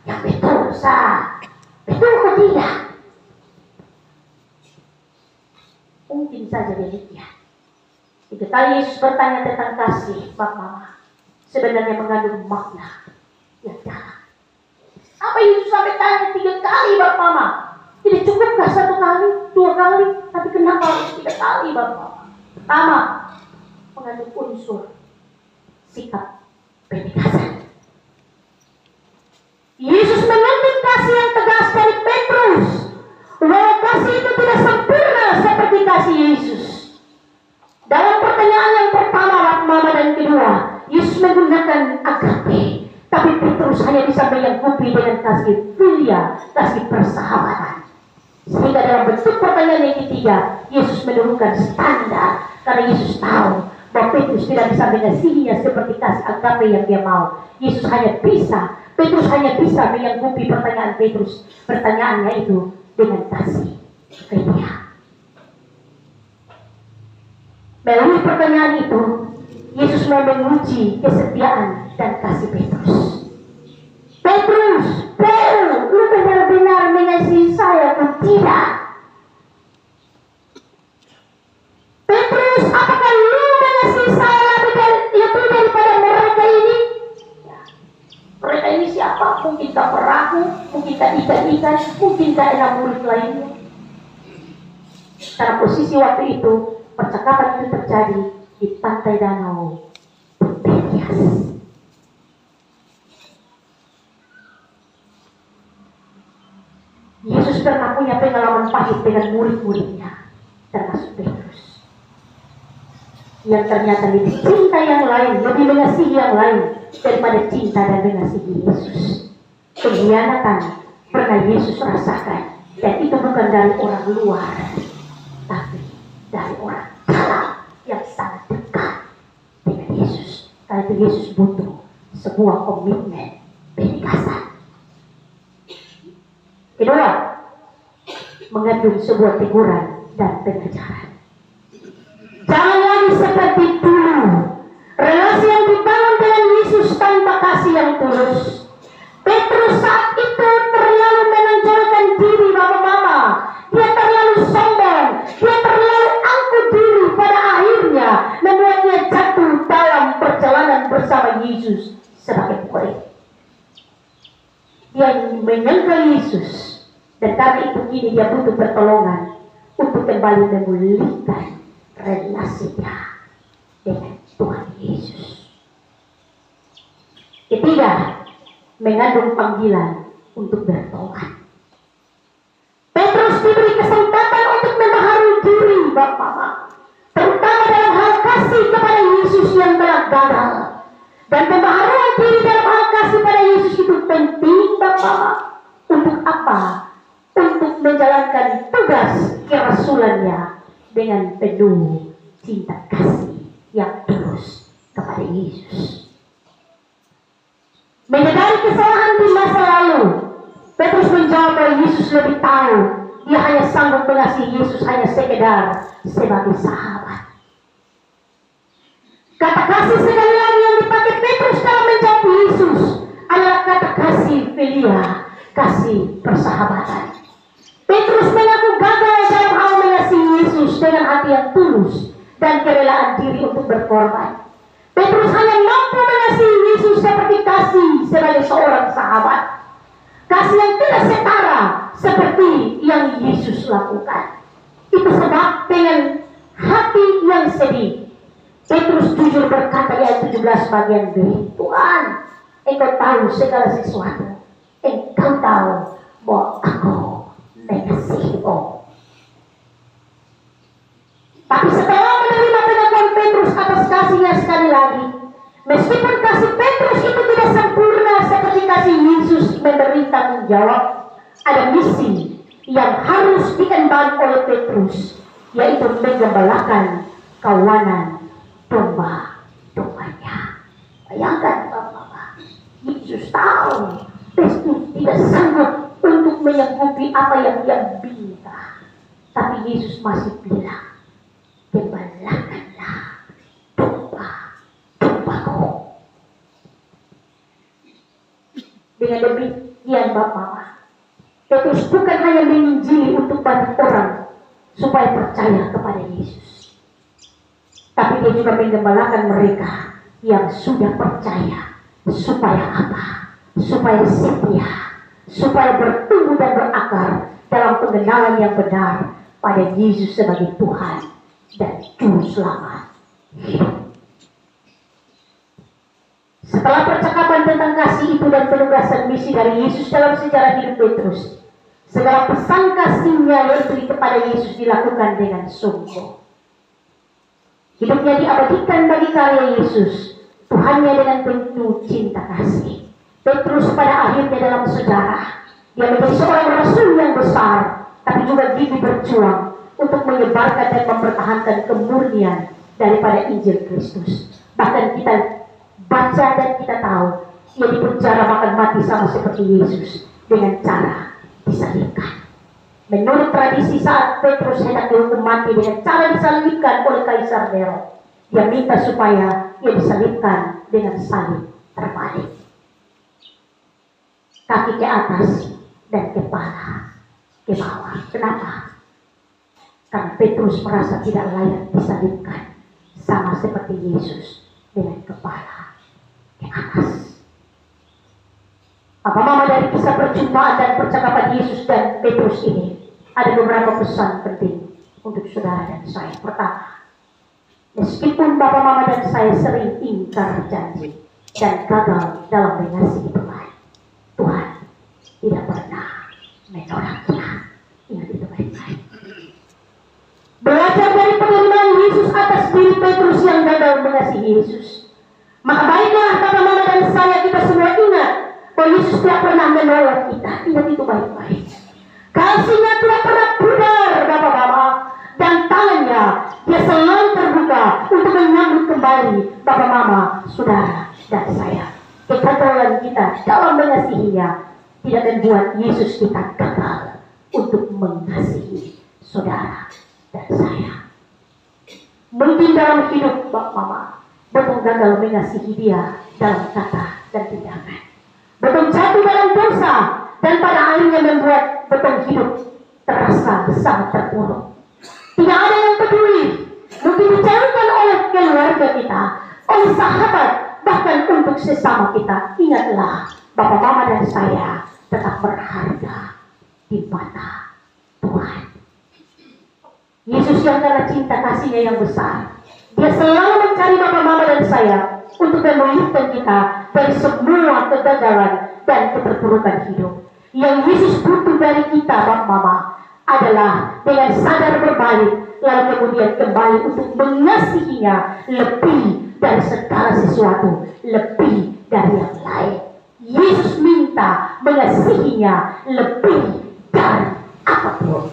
Yang betul, sah. Betul kok tidak? Mungkin saja demikian. 3 kali Yesus bertanya tentang kasih, Bapak Mama, sebenarnya mengandung makna yang dalam. Apa Yesus sampai tanya 3 kali, Bapak Mama? Tidak cukupkah 1 kali, 2 kali? Tapi kenapa harus 3 kali, Bapak? Pertama, mengandung unsur sikap penegasan. Yesus menuntut kasih yang tegas dari Petrus. Walau kasih itu tidak sempurna seperti kasih Yesus. Dalam pertanyaan yang pertama, Mama dan kedua, Yesus menggunakan agape, tapi Petrus hanya bisa menyanggupi dengan kasih filia, kasih persahabatan. Sehingga dalam bentuk pertanyaan yang ketiga, Yesus menurunkan standar karena Yesus tahu bahwa Petrus tidak bisa mengasihinya seperti kasih agape yang dia mau. Petrus hanya bisa menyanggupi pertanyaannya itu dengan kasih ke dia. Melalui pertanyaan itu, Yesus mau menguji kesetiaan dan kasih Petrus. Petrus, lu benar-benar mengasihi saya atau tidak? Petrus, apakah lu mengasihi saya lebih daripada mereka ini? Mereka ini siapa? Mungkinkah perahu, mungkinkah ikan-ikan, mungkinkah 6 murid lainnya? Karena posisi waktu itu, percakapan itu terjadi di pantai danau Tiberias. Yesus pernah punya pengalaman pahit dengan murid-muridnya, termasuk Petrus, yang ternyata lebih cinta yang lain, lebih mengasihi yang lain daripada cinta dan mengasihi Yesus. Pengkhianatan pernah Yesus rasakan, dan itu bukan dari orang luar, tapi dari orang dalam yang sangat dekat dengan Yesus. Karena itu Yesus butuh sebuah komitmen penegasan. Kedua, mengandung sebuah teguran dan pengajaran. Jangan lagi seperti dulu. Relasi yang dibangun dengan Yesus tanpa kasih yang tulus. Petrus saat itu terlalu menonjolkan diri mama-mama. Dia terlalu sombong. Dia terlalu angkuh diri, pada akhirnya membuatnya jatuh dalam perjalanan bersama Yesus sebagai murid. Dia menyangkal Yesus, dan karena itu kini dia butuh pertolongan untuk kembali memulihkan relasinya dengan Tuhan Yesus. Ketiga, mengandung panggilan untuk bertobat. Petrus diberi kesempatan untuk membaharui diri Bapak, terutama dalam hal kasih kepada Yesus yang telah gagal. Dan pembaharuan diri dalam hal kasih pada Yesus itu penting Bapak. Untuk apa? Untuk menjalankan tugas kerasulannya dengan penuh cinta kasih yang tulus kepada Yesus. Menyadari kesalahan di masa lalu, Petrus menjawab bahwa Yesus lebih tahu. Dia hanya sanggup mengasihi Yesus hanya sekedar sebagai sahabat. Kata kasih sekali lagi yang dipakai Petrus dalam menjawab Yesus adalah kata kasih filia, kasih persahabatan. Petrus mengaku gagal dalam hal mengasihi Yesus dengan hati yang tulus dan kerelaan diri untuk berkorban. Petrus hanya mampu mengasihi Yesus seperti kasih sebagai seorang sahabat. Kasih yang tidak setara seperti yang Yesus lakukan. Itu sebab dengan hati yang sedih, Petrus jujur berkata di ayat 17 bagian B, Tuhan, Engkau tahu segala sesuatu. Engkau tahu bahwa aku mengasihimu. Tapi setelah menerima pengakuan Petrus atas kasihnya sekali lagi, meskipun kasih Petrus itu tidak sempurna seperti kasih Yesus memberi tanggung jawab, ada misi yang harus diemban oleh Petrus, yaitu menggembalakan kawanan domba-dombanya. Bayangkan Bapak, Yesus tahu Petrus tidak sanggup untuk menyanggupi apa yang dia minta, tapi Yesus masih bilang, gembalakanlah domba-dombaku. Dengan demikian Bapak, Petrus bukan hanya menginjili untuk banyak orang supaya percaya kepada Yesus, tapi dia juga menggembalakan mereka yang sudah percaya. Supaya apa? Supaya setia, supaya bertumbuh dan berakar dalam pengenalan yang benar pada Yesus sebagai Tuhan dan Juru Selamat hidup. Setelah percakapan tentang kasih itu dan penugasan misi dari Yesus dalam sejarah hidup Petrus, segala pesan kasihnya yaitu kepada Yesus dilakukan dengan sungguh. Hidupnya diabadikan bagi karya Yesus, Tuhannya dengan penuh cinta kasih. Petrus pada akhirnya dalam sejarah, dia menjadi seorang rasul yang besar, tapi juga gigih berjuang untuk menyebarkan dan mempertahankan kemurnian daripada Injil Kristus. Bahkan kita baca dan kita tahu ia dipenjara bahkan mati sama seperti Yesus dengan cara disalibkan. Menurut tradisi saat Petrus hendak dihukum mati dengan cara disalibkan oleh Kaisar Nero, dia minta supaya ia disalibkan dengan salib terbalik, kaki ke atas dan kepala ke bawah. Kenapa? Karena Petrus merasa tidak layak disalibkan sama seperti Yesus dengan kepala ke atas. Apa-apa dari kisah perjumpaan dan percakapan Yesus dan Petrus ini, ada beberapa pesan penting untuk saudara dan saya. Pertama, meskipun Bapak Mama dan saya sering ingkar janji dan gagal dalam mengasihi Tuhan, Tuhan tidak pernah menolak kita. Ingat itu baik-baik. Belajar dari penerimaan Yesus atas diri Petrus yang gagal mengasihi Yesus. Maka baiklah Bapak Mama dan saya, kita semua ingat bahwa Yesus tidak pernah menolak kita. Ingat itu baik-baik. Kasihnya tidak pernah pudar, Bapak-Bapak, dan tangannya dia selalu terbuka untuk menyambut kembali Bapak Mama, saudara dan saya. Kegagalan kita dalam mengasihinya tidak membuat Yesus kita gagal untuk mengasihi saudara dan saya. Mungkin dalam hidup Bapak Mama betul gagal mengasihi dia dalam kata dan tindakan, betul jatuh dalam dosa, dan pada akhirnya membuat betul hidup terasa sangat terpuruk. Tidak ada yang peduli, mungkin dicarikan oleh keluarga kita, oleh sahabat, bahkan untuk sesama kita. Ingatlah, Bapak Mama dan saya tetap berharga di mata Tuhan. Yesus yang karena cinta kasihnya yang besar, dia selalu mencari Bapak Mama dan saya untuk memulihkan kita dari semua kegagalan dan keterpurukan hidup. Yang Yesus butuh dari kita, Bapak Mama, adalah dengan sadar berbalik, lalu kemudian kembali untuk mengasihinya lebih dari segala sesuatu, lebih dari yang lain. Yesus minta mengasihinya lebih dari apapun.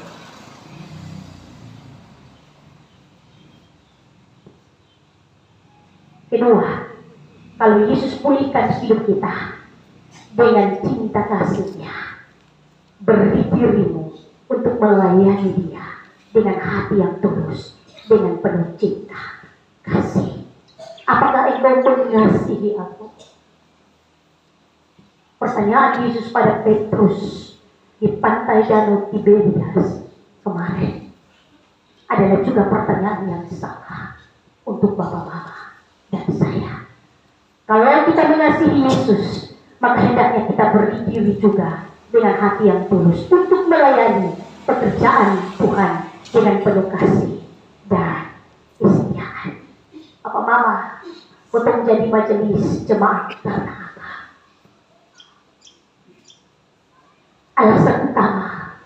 Kedua, kalau Yesus pulihkan hidup kita dengan cinta kasihnya, beri dirimu untuk melayani dia dengan hati yang tulus, dengan penuh cinta kasih. Apakah engkau mengasihi aku? Pertanyaan Yesus pada Petrus di pantai Danau Tiberias kemarin adalah juga pertanyaan yang sama untuk Bapak Mama dan saya. Kalau kita mengasihi Yesus, maka hendaknya kita berdiri juga dengan hati yang tulus untuk melayani pekerjaan Tuhan dengan penuh kasih dan kesetiaan. Bapak Mama, untuk menjadi majelis jemaat karena apa? Alasan utama,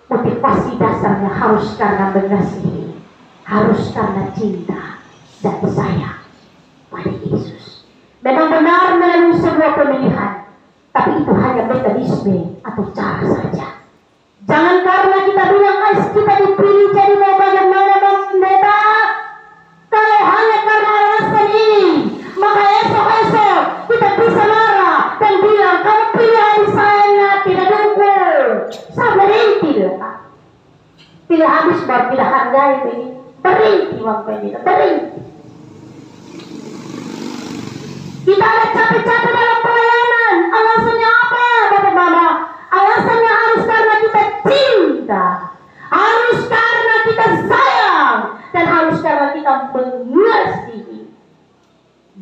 motivasi dasarnya harus karena mengasihi, harus karena cinta dan sayang pada Yesus. Memang benar melalui sebuah pemilihan, tapi itu hanya mekanisme atau cara saja. Jangan karena kita bilang kita dipilih jadi mau bagaimana Bang Pendeta. Kalau hanya karena alasan ini, maka esok-esok kita bisa marah dan bilang kamu pilihan saya tidak dukung. Saya berhenti loh Pak. Tidak habis baru tidak hargai ini. Berhenti Bang Pendeta, berhenti. Kita ada capek-capek dalam pelayanan. Alasannya apa, Bapak Mama? Alasannya harus karena kita cinta, harus karena kita sayang, dan harus karena kita mengasihi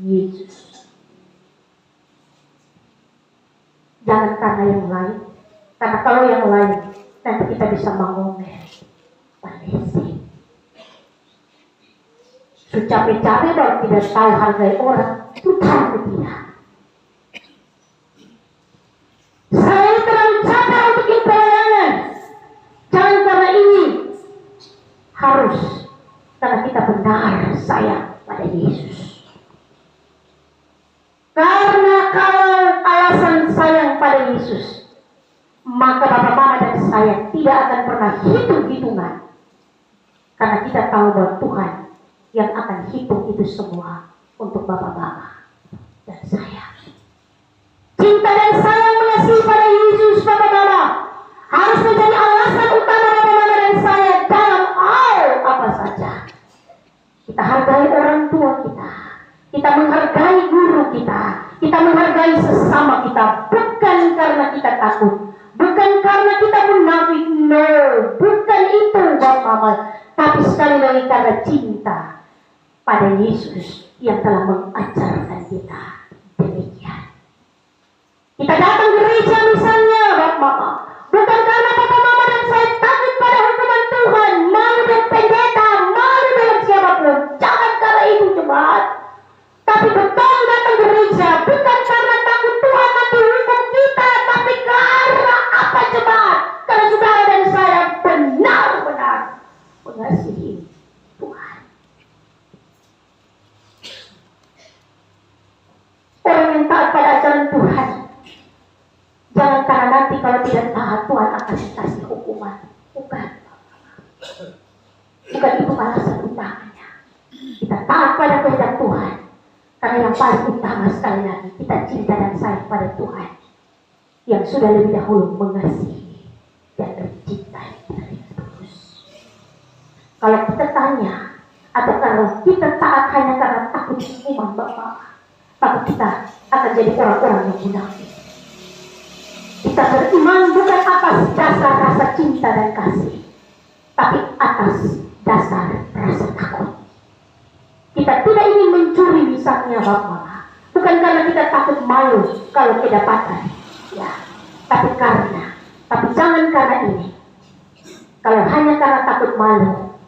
Yesus. Jangan karena yang lain, karena kalau yang lain nanti kita bisa mengomel, berlesing. Capek-capek baru tidak tahu hargai orang. Itu tahu dia. Saya terlalu capek untuk ikut pelayanan. Jangan karena ini. Harus karena kita benar sayang pada Yesus. Karena kalau alasan sayang pada Yesus, maka Bapak Mama dan saya tidak akan pernah hitung-hitungan Karena kita tahu bahwa Tuhan yang akan hitung itu semua untuk Bapak-bapak dan saya. Cinta dan sayang mengasihi pada Yesus Bapak-bapak harus menjadi alasan utama Bapak-bapak dan saya dalam hal apa saja. Kita hargai orang tua kita, kita menghargai guru kita menghargai sesama kita, bukan karena kita takut, bukan karena kita munafik, no, bukan itu Bapak-bapak, tapi sekali lagi karena cinta pada Yesus yang telah mengajarkan kita demikian. Kita datang gereja misalnya Bapak-bapak, bukan karena Bapak-bapak dan saya takut pada hukuman Tuhan, malu dan pendeta, malu dengan siapapun, jangan karena itu jemaat. Tapi betul datang gereja bukan karena takut Tuhan nanti hukum kita, tapi karena apa jemaat? Karena saudara dan saya benar-benar mengasihi Tuhan. Orang yang taat pada ajaran Tuhan, jangan karena nanti kalau tidak taat Tuhan akan dikasih hukuman. Bukan itu alasan utamanya. Kita taat pada kehendak Tuhan, karena yang paling utama sekali lagi kita cinta dan sayang pada Tuhan yang sudah lebih dahulu mengasihi dan mencintai kita dengan tulus. Kalau kita tanya atau kalau kita taat hanya karena takut hukuman Bapak, maka kita akan jadi orang-orang yang munafik. Kita beriman bukan atas dasar rasa cinta dan kasih, tapi atas dasar rasa takut. Kita tidak ingin mencuri misalnya Bapak, bukan karena kita takut malu kalau kedapatan, ya, tapi jangan karena ini. Kalau hanya karena takut malu,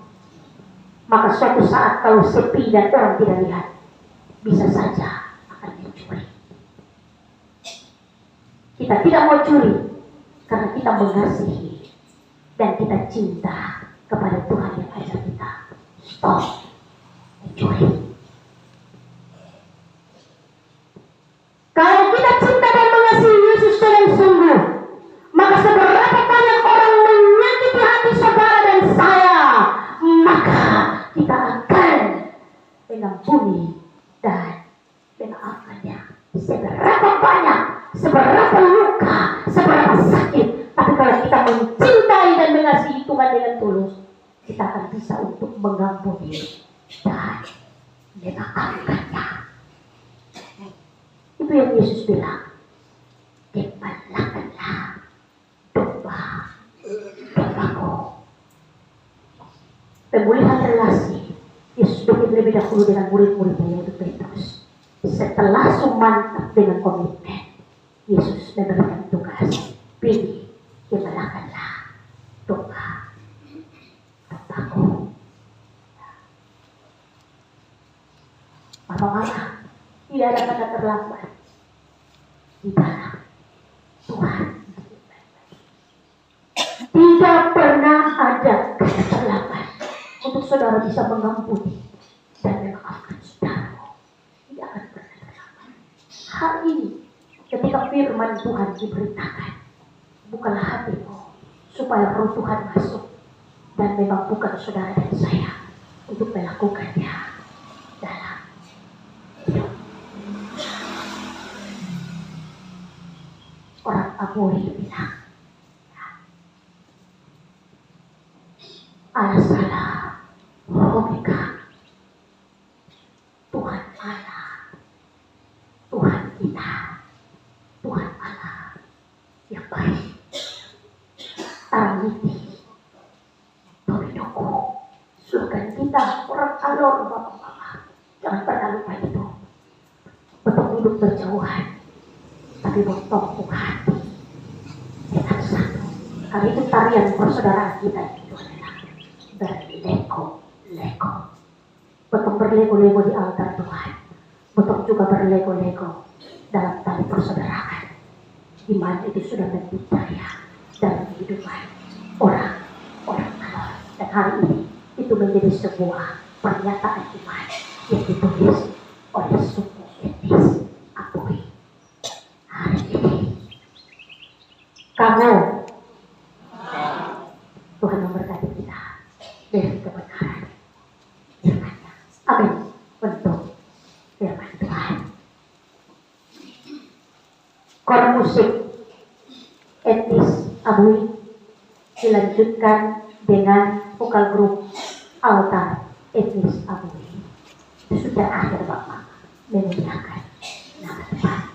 maka suatu saat kalau sepi dan orang tidak lihat, bisa saja akan mencuri. Kita tidak mau curi karena kita mengasihi dan kita cinta kepada Tuhan yang ajar kita. Stop mencuri. Kalau kita cinta dan mengasihi Yesus dengan sungguh, maka seberapa banyak orang menyakiti hati saudara dan saya, maka kita akan mengampuni dan memaafkannya. Seberapa banyak, seberapa luka, seberapa sakit, tapi kalau kita mencintai dan mengasihi Tuhan dengan tulus, kita akan bisa untuk mengampuni dan memaafkannya. Itu yang Yesus bilang, gembalakanlah domba-dombaku. Pemulihan relasi Yesus bikin lebih dahulu dengan murid-muridnya yaitu Petrus. Setelah mantap dengan komitmen, Yesus memberikan tugas, pilih, gembalakanlah domba-dombaku. Bapak-bapak, tidak ada kata terlambat di dalam Tuhan. Tidak pernah ada kata terlambat untuk saudara bisa mengampuni dan memaafkan saudara. Tidak akan pernah terlambat. Hari ini ketika firman Tuhan diberitakan, bukalah hatimu supaya roh Tuhan masuk dan memampukan saudara dan saya untuk melakukannya dalam hidup. Orang Amori bilang, Allah salah, Omega, Tuhan Allah, Tuhan kita, Tuhan Allah yang baik. Tarmiti, Tobidoku, surga kita, orang alor, Bapak-bapak. Jangan pernah lupa itu. Betul hidup berjauhan, tapi bertopuk hati dengan satu. Karena itu tarian persaudaraan kita itu adalah berlego-lego. Betul berlego-lego di altar Tuhan. Betul juga berlego-lego dalam tali persaudaraan, di mana itu sudah membudaya dalam kehidupan orang-orang alor. Dan hari ini itu menjadi sebuah pernyataan iman yang ditulis oleh suku etnis Apoi. Hari ini kamu, Tuhan memberkati kita dari kebenaran. dilanjutkan dengan vokal grup altar etnis Abui. Itu sudah akhir Bapak memuliakan nama Tuhan.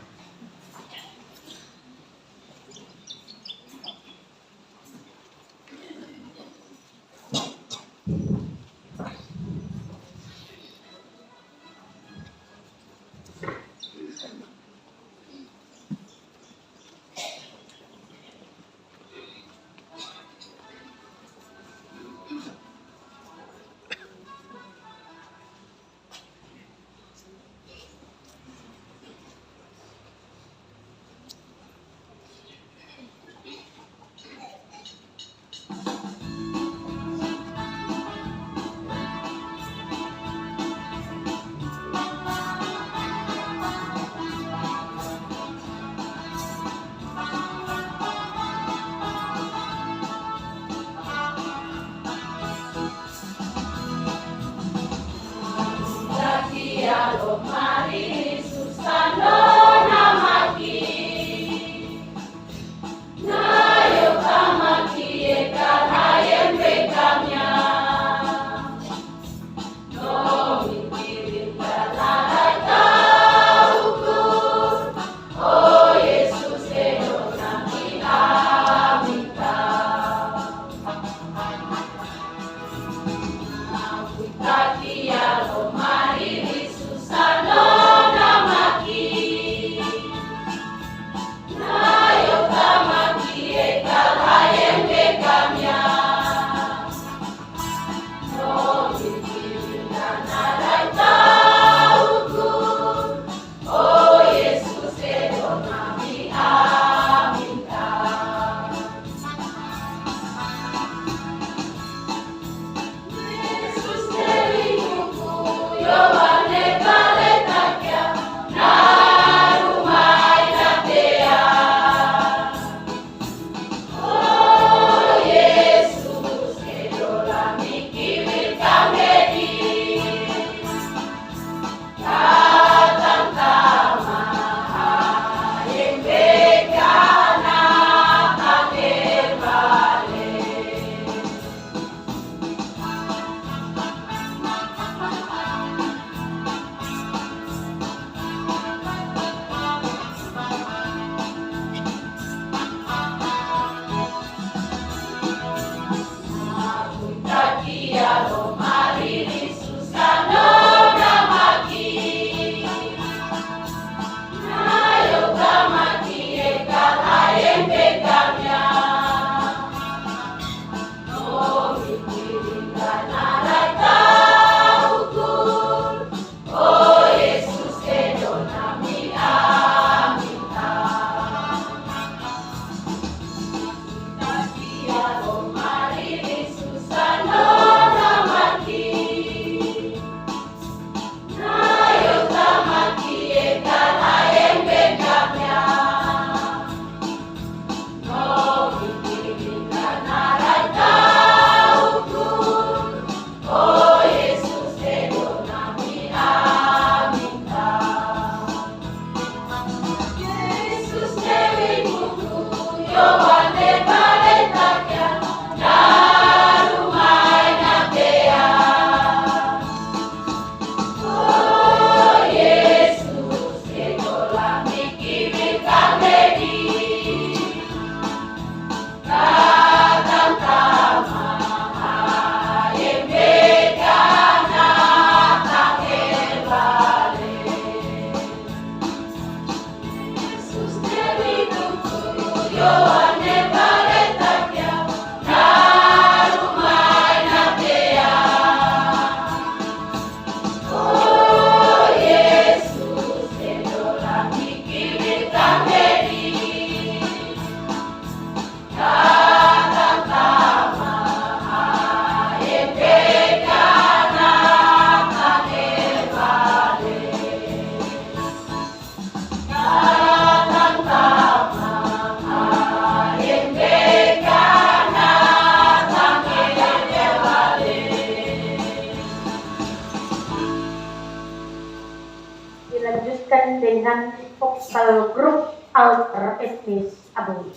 dilanjutkan dengan vokal grup alter etnis Abui.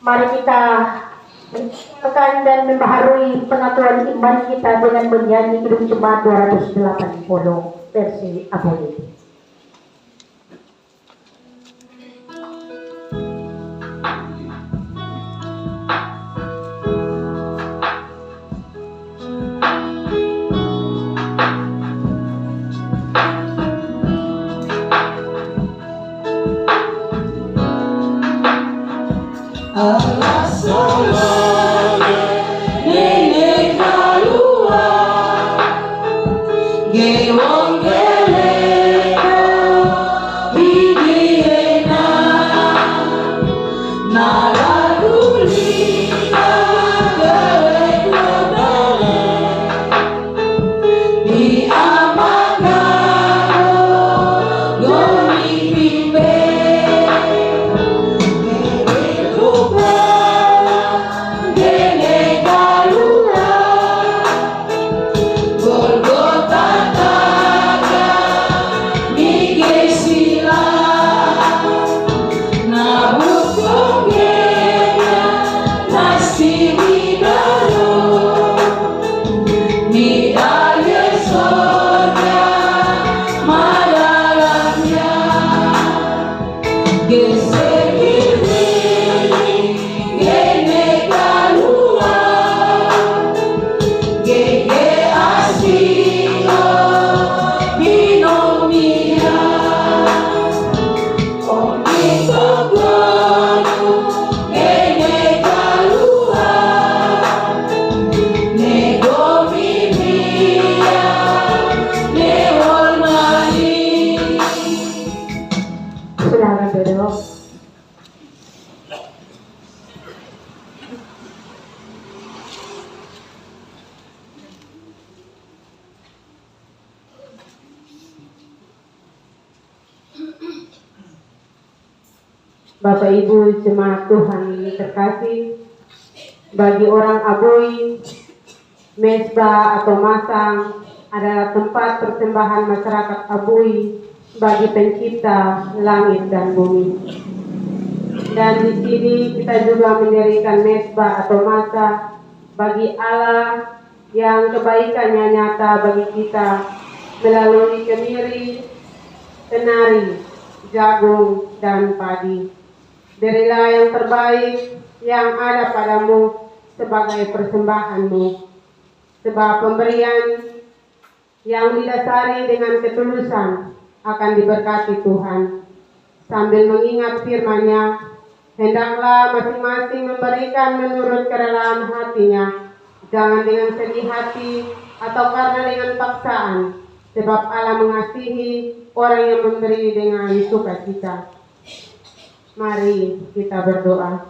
Mari kita mengumpulkan dan membaharui pengetahuan iman kita dengan menyanyi Kidung Jemaat 280 versi Abodi. Allah solo nene kalua ge wong geleka bidiena naladuli gelek modale di amagano gomi pimbe Bapak Ibu jemaat Tuhan yang terkasih, bagi orang Abui, mesbah atau masang adalah tempat persembahan masyarakat Abui bagi pencipta langit dan bumi. Dan di sini kita juga mendirikan mesbah atau masa bagi Allah yang kebaikannya nyata bagi kita melalui kemiri, kenari, jagung, dan padi. Berilah yang terbaik yang ada padamu sebagai persembahanmu, sebab pemberian yang didasari dengan ketulusan akan diberkati Tuhan. Sambil mengingat firman-Nya, hendaklah masing-masing memberikan menurut kerelaan hatinya, jangan dengan sedih hati atau karena dengan paksaan, sebab Allah mengasihi orang yang memberi dengan sukacita. Mari kita berdoa.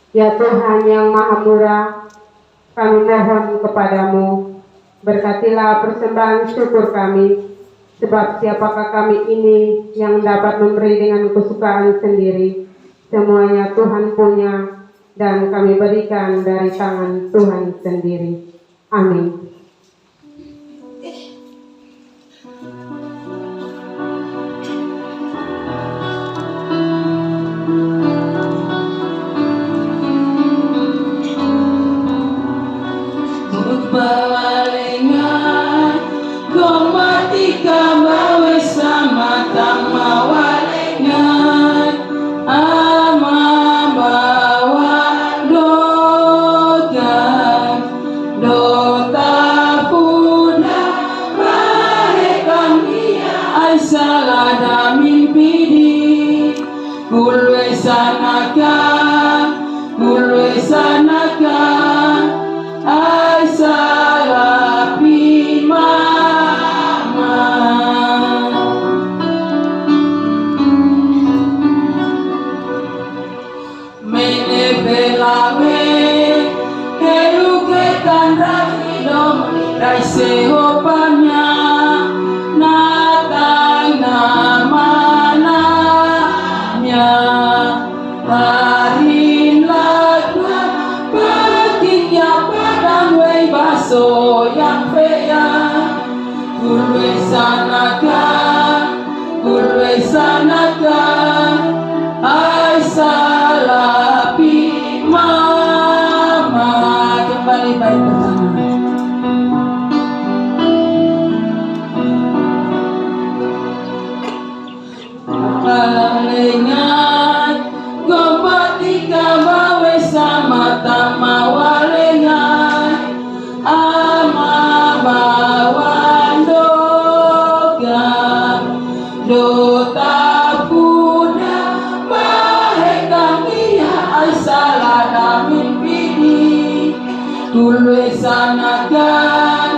Ya Tuhan yang Maha Murah, kami mohon kepadamu, berkatilah persembahan syukur kami, sebab siapakah kami ini yang dapat memberi dengan kesukaan sendiri. Semuanya Tuhan punya, dan kami berikan dari tangan Tuhan sendiri. Amin. Bawalengan gomatika bawe sama tama walengan ama bawa dotan sanakan ai salapi mama mene belawe heluke tandra hidom rai sehopanya natang namananya harin lagu petinya padang wei baso yang fea kulwe sanakan ai salapi mama kembali baik bersama. Walengan gompatika bawe sama tama walengan ama bawan dogan dota puda bahe kami ai salada mimpini kulwe sanakan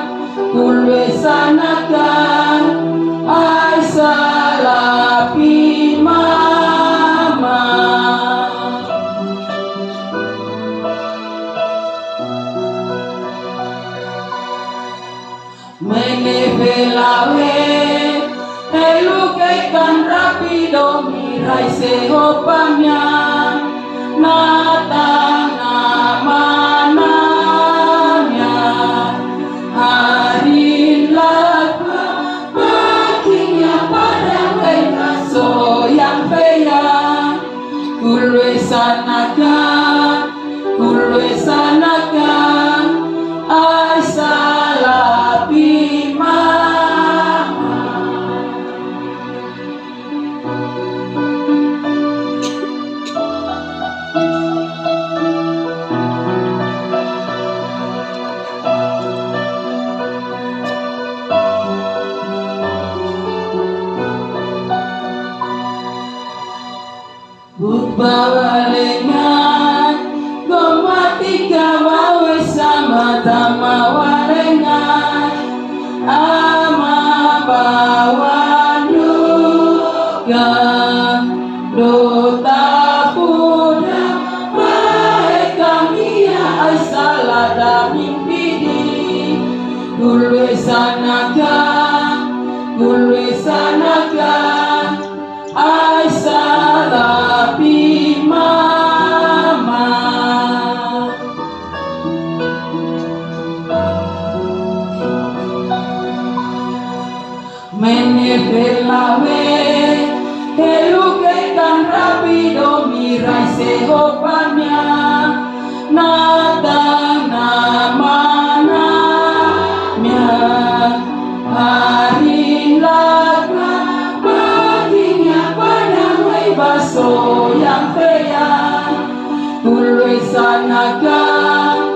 ai salapi mama mene belawe eluke kan rapido mirai sehopanya natang namananya harin lagu baginya pada so yang fea kulwe sanakan ai salapi mama Bawalengan gomatika wawe sama tama walengan ama bawan dugan dota puda bae kami ai salada mimpini kulwe sanakan ai salapi mama mene belawe heluke kan rapido mirai sehopanya natang namananya harin laga baginya padang wei baso yang fea kulwe sanakan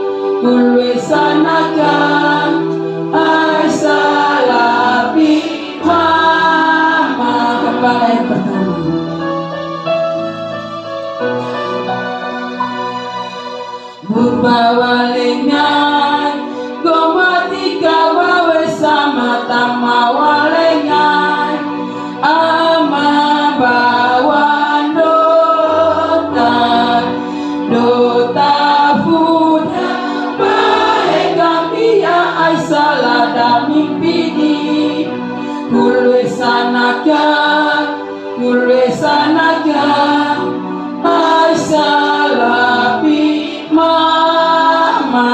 ai salapi mama kepala yang pertama Bawalengan gomatika wawe sama tama walengan ama bawan dota puda bae kami ai salada mimpini kulwe sanakan ai salapi mama.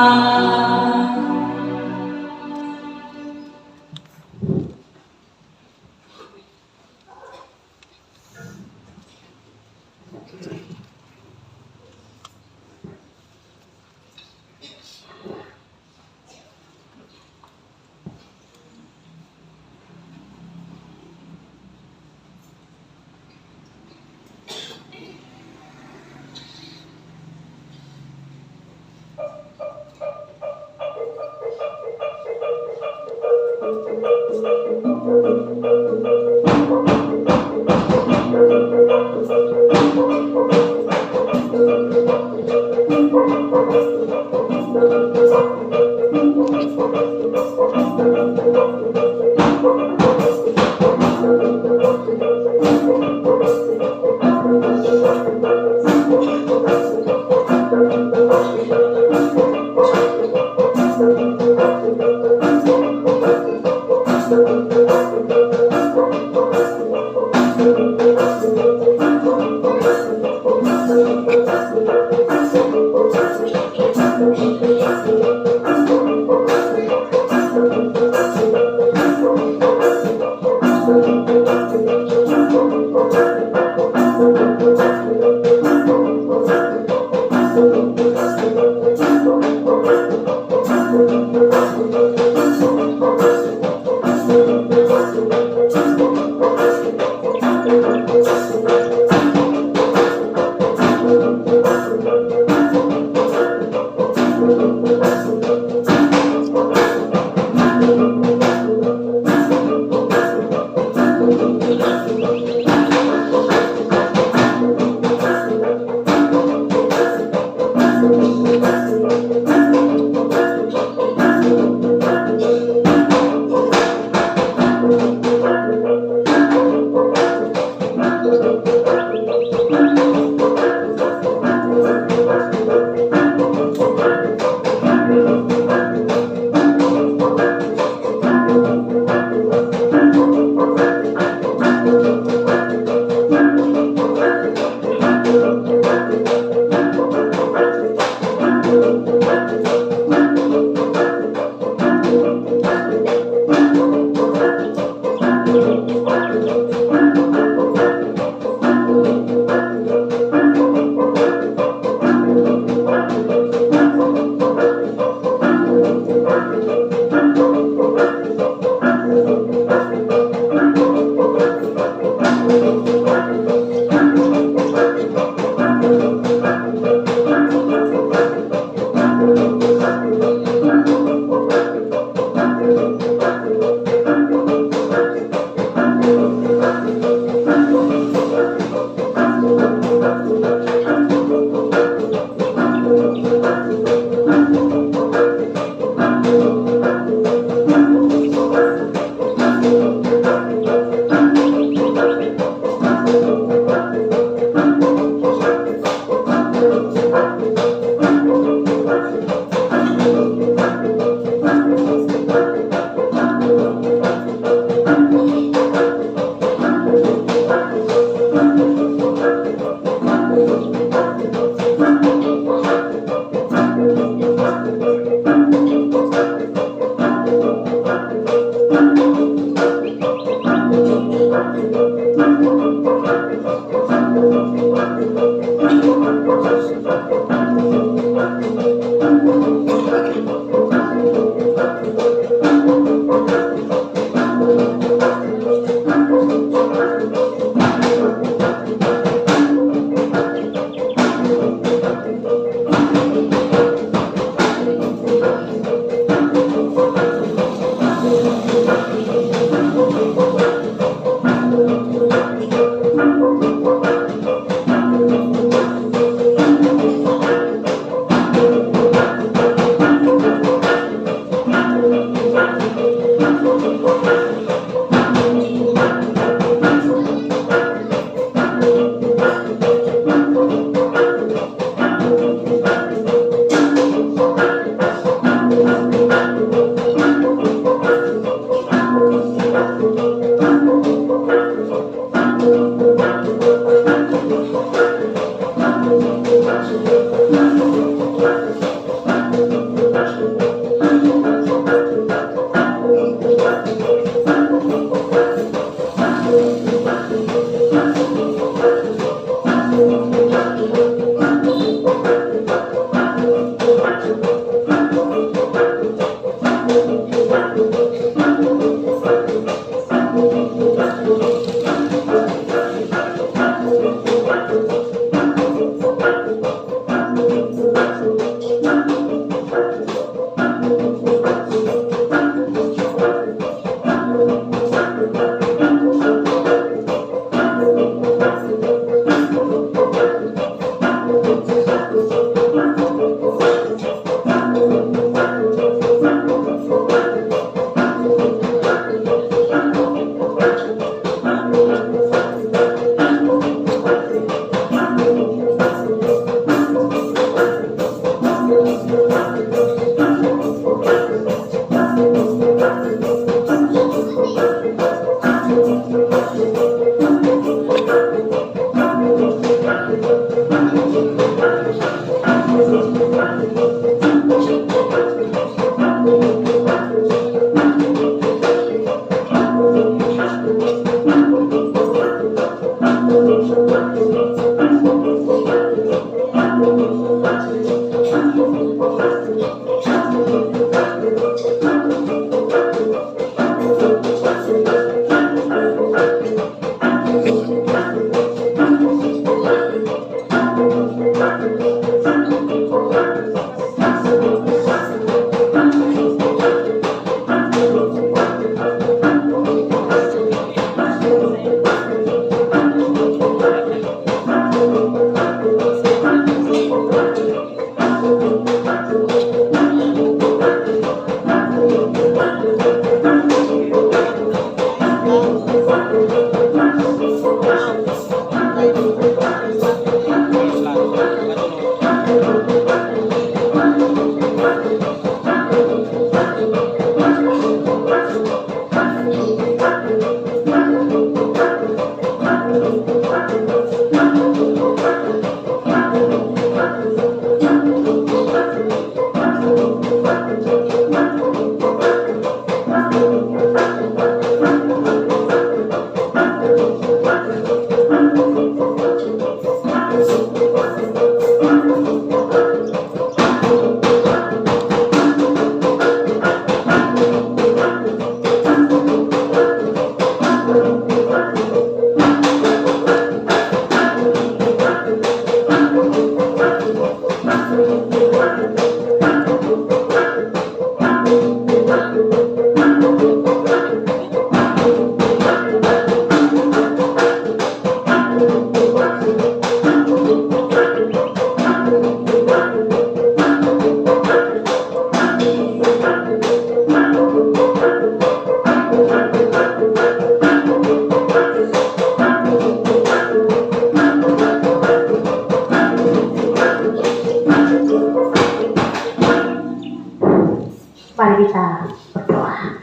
Mari kita berdoa.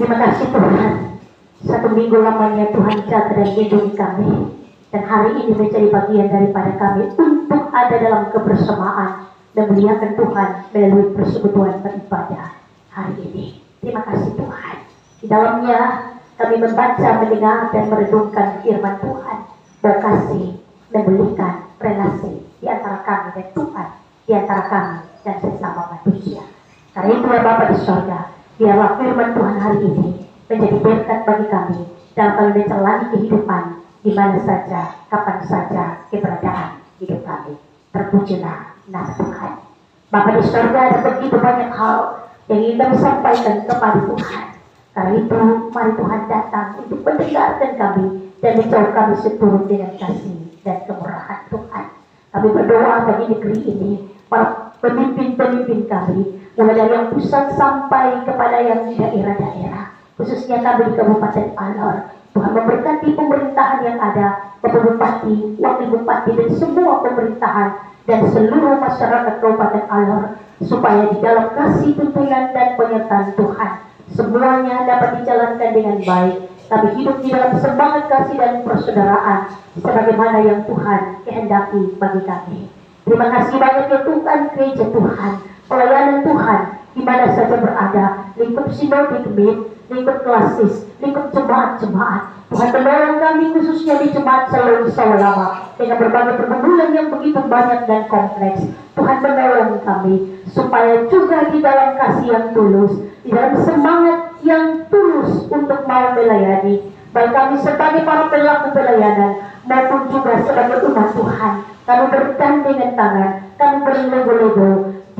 Terima kasih Tuhan, satu minggu lamanya Tuhan jaga dan lindungi kami, dan hari ini menjadi bagian daripada kami untuk ada dalam kebersamaan dan memuliakan Tuhan melalui persekutuan beribadah hari ini. Terima kasih Tuhan. Di dalamnya kami membaca, mendengar, dan merenungkan firman Tuhan, berkasih, memulihkan relasi di antara kami dan Tuhan, di antara kami dan sesama manusia. Karena itu ya Bapa di surga, biarlah firman Tuhan hari ini menjadi berkat bagi kami dalam kami menjalani kehidupan di mana saja, kapan saja keberadaan hidup kami. Terpujilah nama Tuhan. Bapa di surga, ada begitu banyak hal yang ingin kami sampaikan kepada Tuhan. Karena itu mari Tuhan datang untuk mendengarkan kami dan menjauh kami seturut dengan kasih dan kemurahan Tuhan. Kami berdoa bagi negeri ini, para pemimpin-pemimpin kami, mulai dari yang pusat sampai kepada yang di daerah-daerah, khususnya kami di Kabupaten Alor. Tuhan memberkati pemerintahan yang ada, Bapak Bupati, Wakil Bupati, dan semua pemerintahan dan seluruh masyarakat Kabupaten Alor, supaya di dalam kasih tuntunan dan penyertaan Tuhan, semuanya dapat dijalankan dengan baik. Kami hidup di dalam semangat kasih dan persaudaraan, sebagaimana yang Tuhan kehendaki bagi kami. Terima kasih banyak ya Tuhan, gereja Tuhan, pelayanan Tuhan, di mana saja berada, lingkup sinode gemit, lingkup klasis, lingkup jemaat-jemaat. Tuhan menolong kami khususnya di jemaat Shalom Sawalama dengan berbagai pergumulan yang begitu banyak dan kompleks. Tuhan menolong kami supaya juga di dalam kasih yang tulus, di dalam semangat yang tulus untuk mau melayani, baik kami sebagai para pelaku pelayanan maupun juga sebagai umat Tuhan, kami bergandengan tangan, kami berlego-lego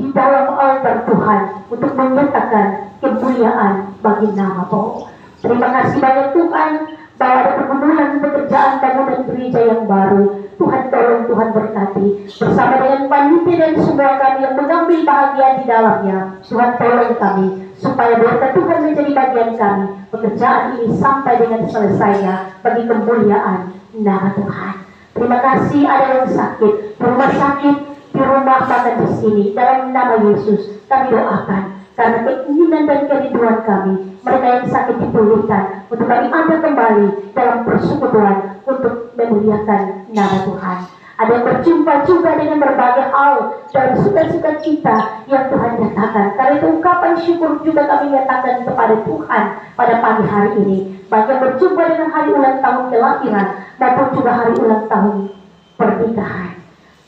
di dalam altar Tuhan untuk menyatakan kemuliaan bagi nama Tuhan. Terima kasih banyak Tuhan, bahwa ada pergumulan pekerjaan bangunan gereja yang baru. Tuhan tolong, Tuhan berkati bersama dengan panitia dan semua kami yang mengambil bahagia di dalamnya. Tuhan tolong kami supaya berkat Tuhan menjadi bagian kami, pekerjaan ini sampai dengan selesainya bagi kemuliaan nama Tuhan. Terima kasih. Ada yang sakit di rumah sakit, di rumah makan di sini, dalam nama Yesus kami doakan, karena keinginan dan kerinduan kami, mereka yang sakit dipulihkan, untuk kami ada kembali dalam persekutuan untuk memuliakan nama Tuhan. Ada yang berjumpa juga dengan berbagai hal dan suka-suka cita yang Tuhan nyatakan. Karena itu ungkapan syukur juga kami nyatakan kepada Tuhan pada pagi hari ini. Bagi yang berjumpa dengan hari ulang tahun kelahiran maupun juga hari ulang tahun pernikahan.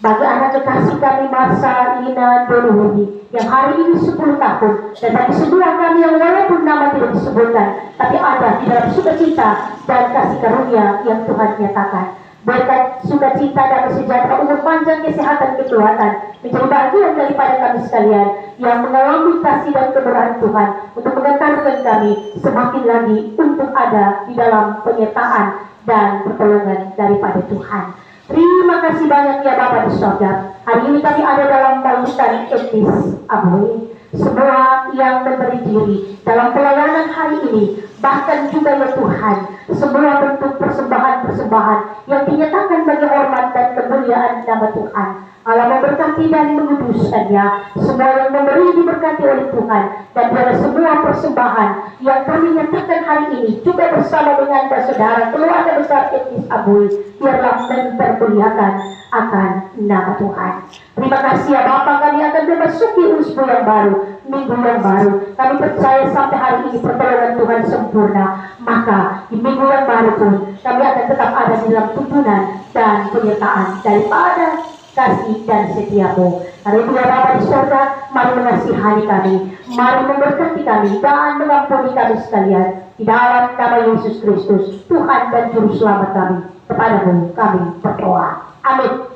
Bagi anak kekasih kami Marsa, Ina, Donuhudi yang hari ini 10 tahun. Dan bagi semua kami yang walaupun nama tidak disebutkan, tapi ada di dalam sukacita dan kasih karunia yang Tuhan nyatakan. Berkat sukacita dan sejahtera, umur panjang, kesehatan, kekuatan menjadi bagian daripada kami sekalian yang mengalami kasih dan kemurahan Tuhan untuk mengantarkan kami semakin lagi untuk ada di dalam penyertaan dan pertolongan daripada Tuhan. Terima kasih banyak ya Bapak di surga. Hari ini kami ada dalam barisan etnis Aboy. Semua yang memberi diri dalam pelayanan hari ini, bahkan juga ya Tuhan, semua bentuk persembahan-persembahan yang dinyatakan bagi hormat dan kemuliaan nama Tuhan. Allah memberkati dan menguduskannya. Semua yang memberi diberkati oleh Tuhan, dan pada semua persembahan yang kami nyatakan hari ini juga bersama dengan saudara keluarga besar etnis Aboy, biarlah mempermuliakan akan nama Tuhan. Terima kasih ya Bapak, kami akan memasuki usbu yang baru, minggu yang baru. Kami percaya sampai hari ini pertolongan Tuhan sempurna, maka di minggu yang baru pun kami akan tetap ada di dalam tuntunan dan penyertaan daripada kasih dan setiamu. Karena itu ya Bapak di surga, mari mengasihani kami, mari memberkati kami dan mengampuni kami sekalian. Di dalam nama Yesus Kristus, Tuhan dan Juru Selamat kami, kepadamu kami berdoa. Amin.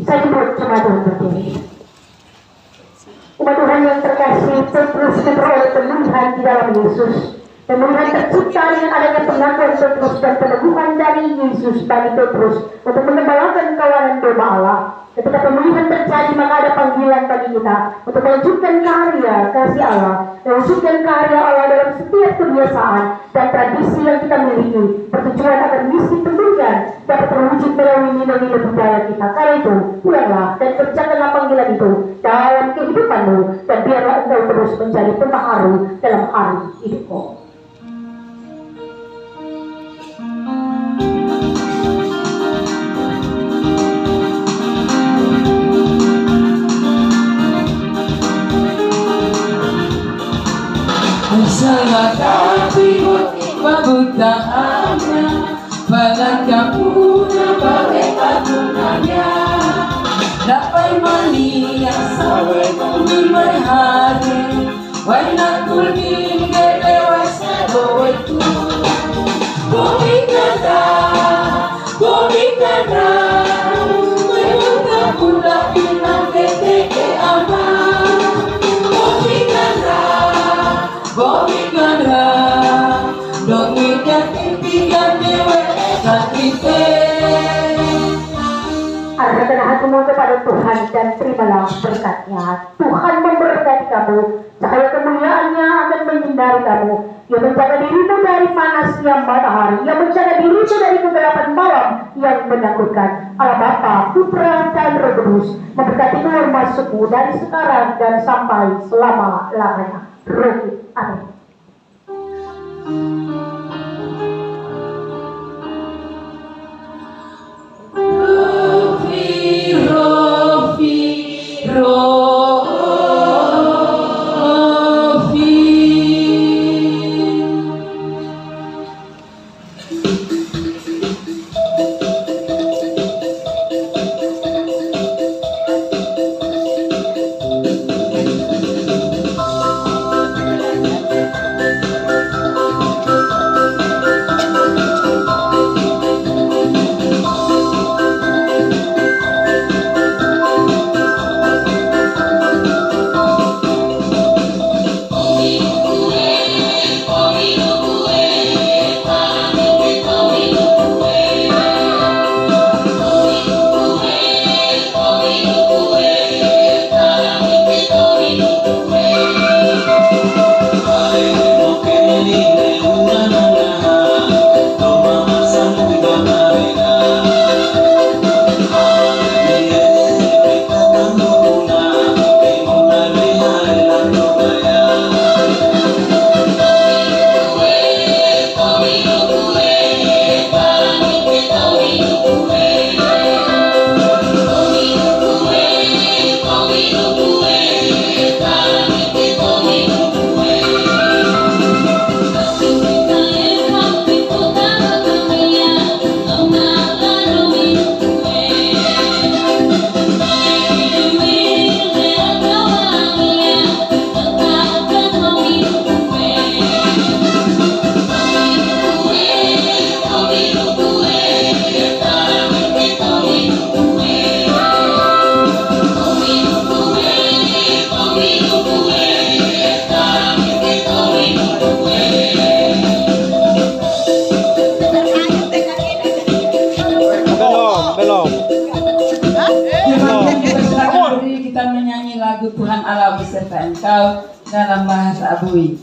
Saya jemput jemaat Tuhan berdiri. Umat Tuhan yang terkasih, terus memperoleh pemulihan di dalam Yesus. Pemulihan tercipta dengan adanya pengakuan Petrus dan peneguhan dari Yesus bagi Petrus untuk mengembalakan kawanan domba Allah. Ketika pemulihan terjadi, maka ada panggilan bagi kita untuk melanjutkan karya kasih Allah, melanjutkan karya Allah dalam setiap kebiasaan dan tradisi yang kita miliki, bertujuan agar misi pemulihan dapat terwujud melalui nilai-nilai budaya kita. Karena itu, pulanglah dan kerjakanlah panggilan itu dalam kehidupanmu, dan biarlah engkau terus menjadi pembaharu dalam hari hidupmu. Salah tapi pabutahannya pada kamu nabawe patunanya dapat mania sawe kumimay hari wala kulmin gelewa sa doetu bumikada mayuga pula pinang keteke ama Bobikana, dominya impian dewa sakite. Arahkan semua kepada Tuhan dan terimalah berkatnya. Tuhan memberkati kamu, cahaya kemuliaannya akan menyinari kamu. Ia menjaga dirimu dari panasnya matahari, ia menjaga dirimu dari kegelapan malam yang menakutkan. Allah Bapa, Putra dan Roh Kudus memberkati keluar masukmu dari sekarang dan sampai selama-lamanya. Amin. dalam bahasa Abui.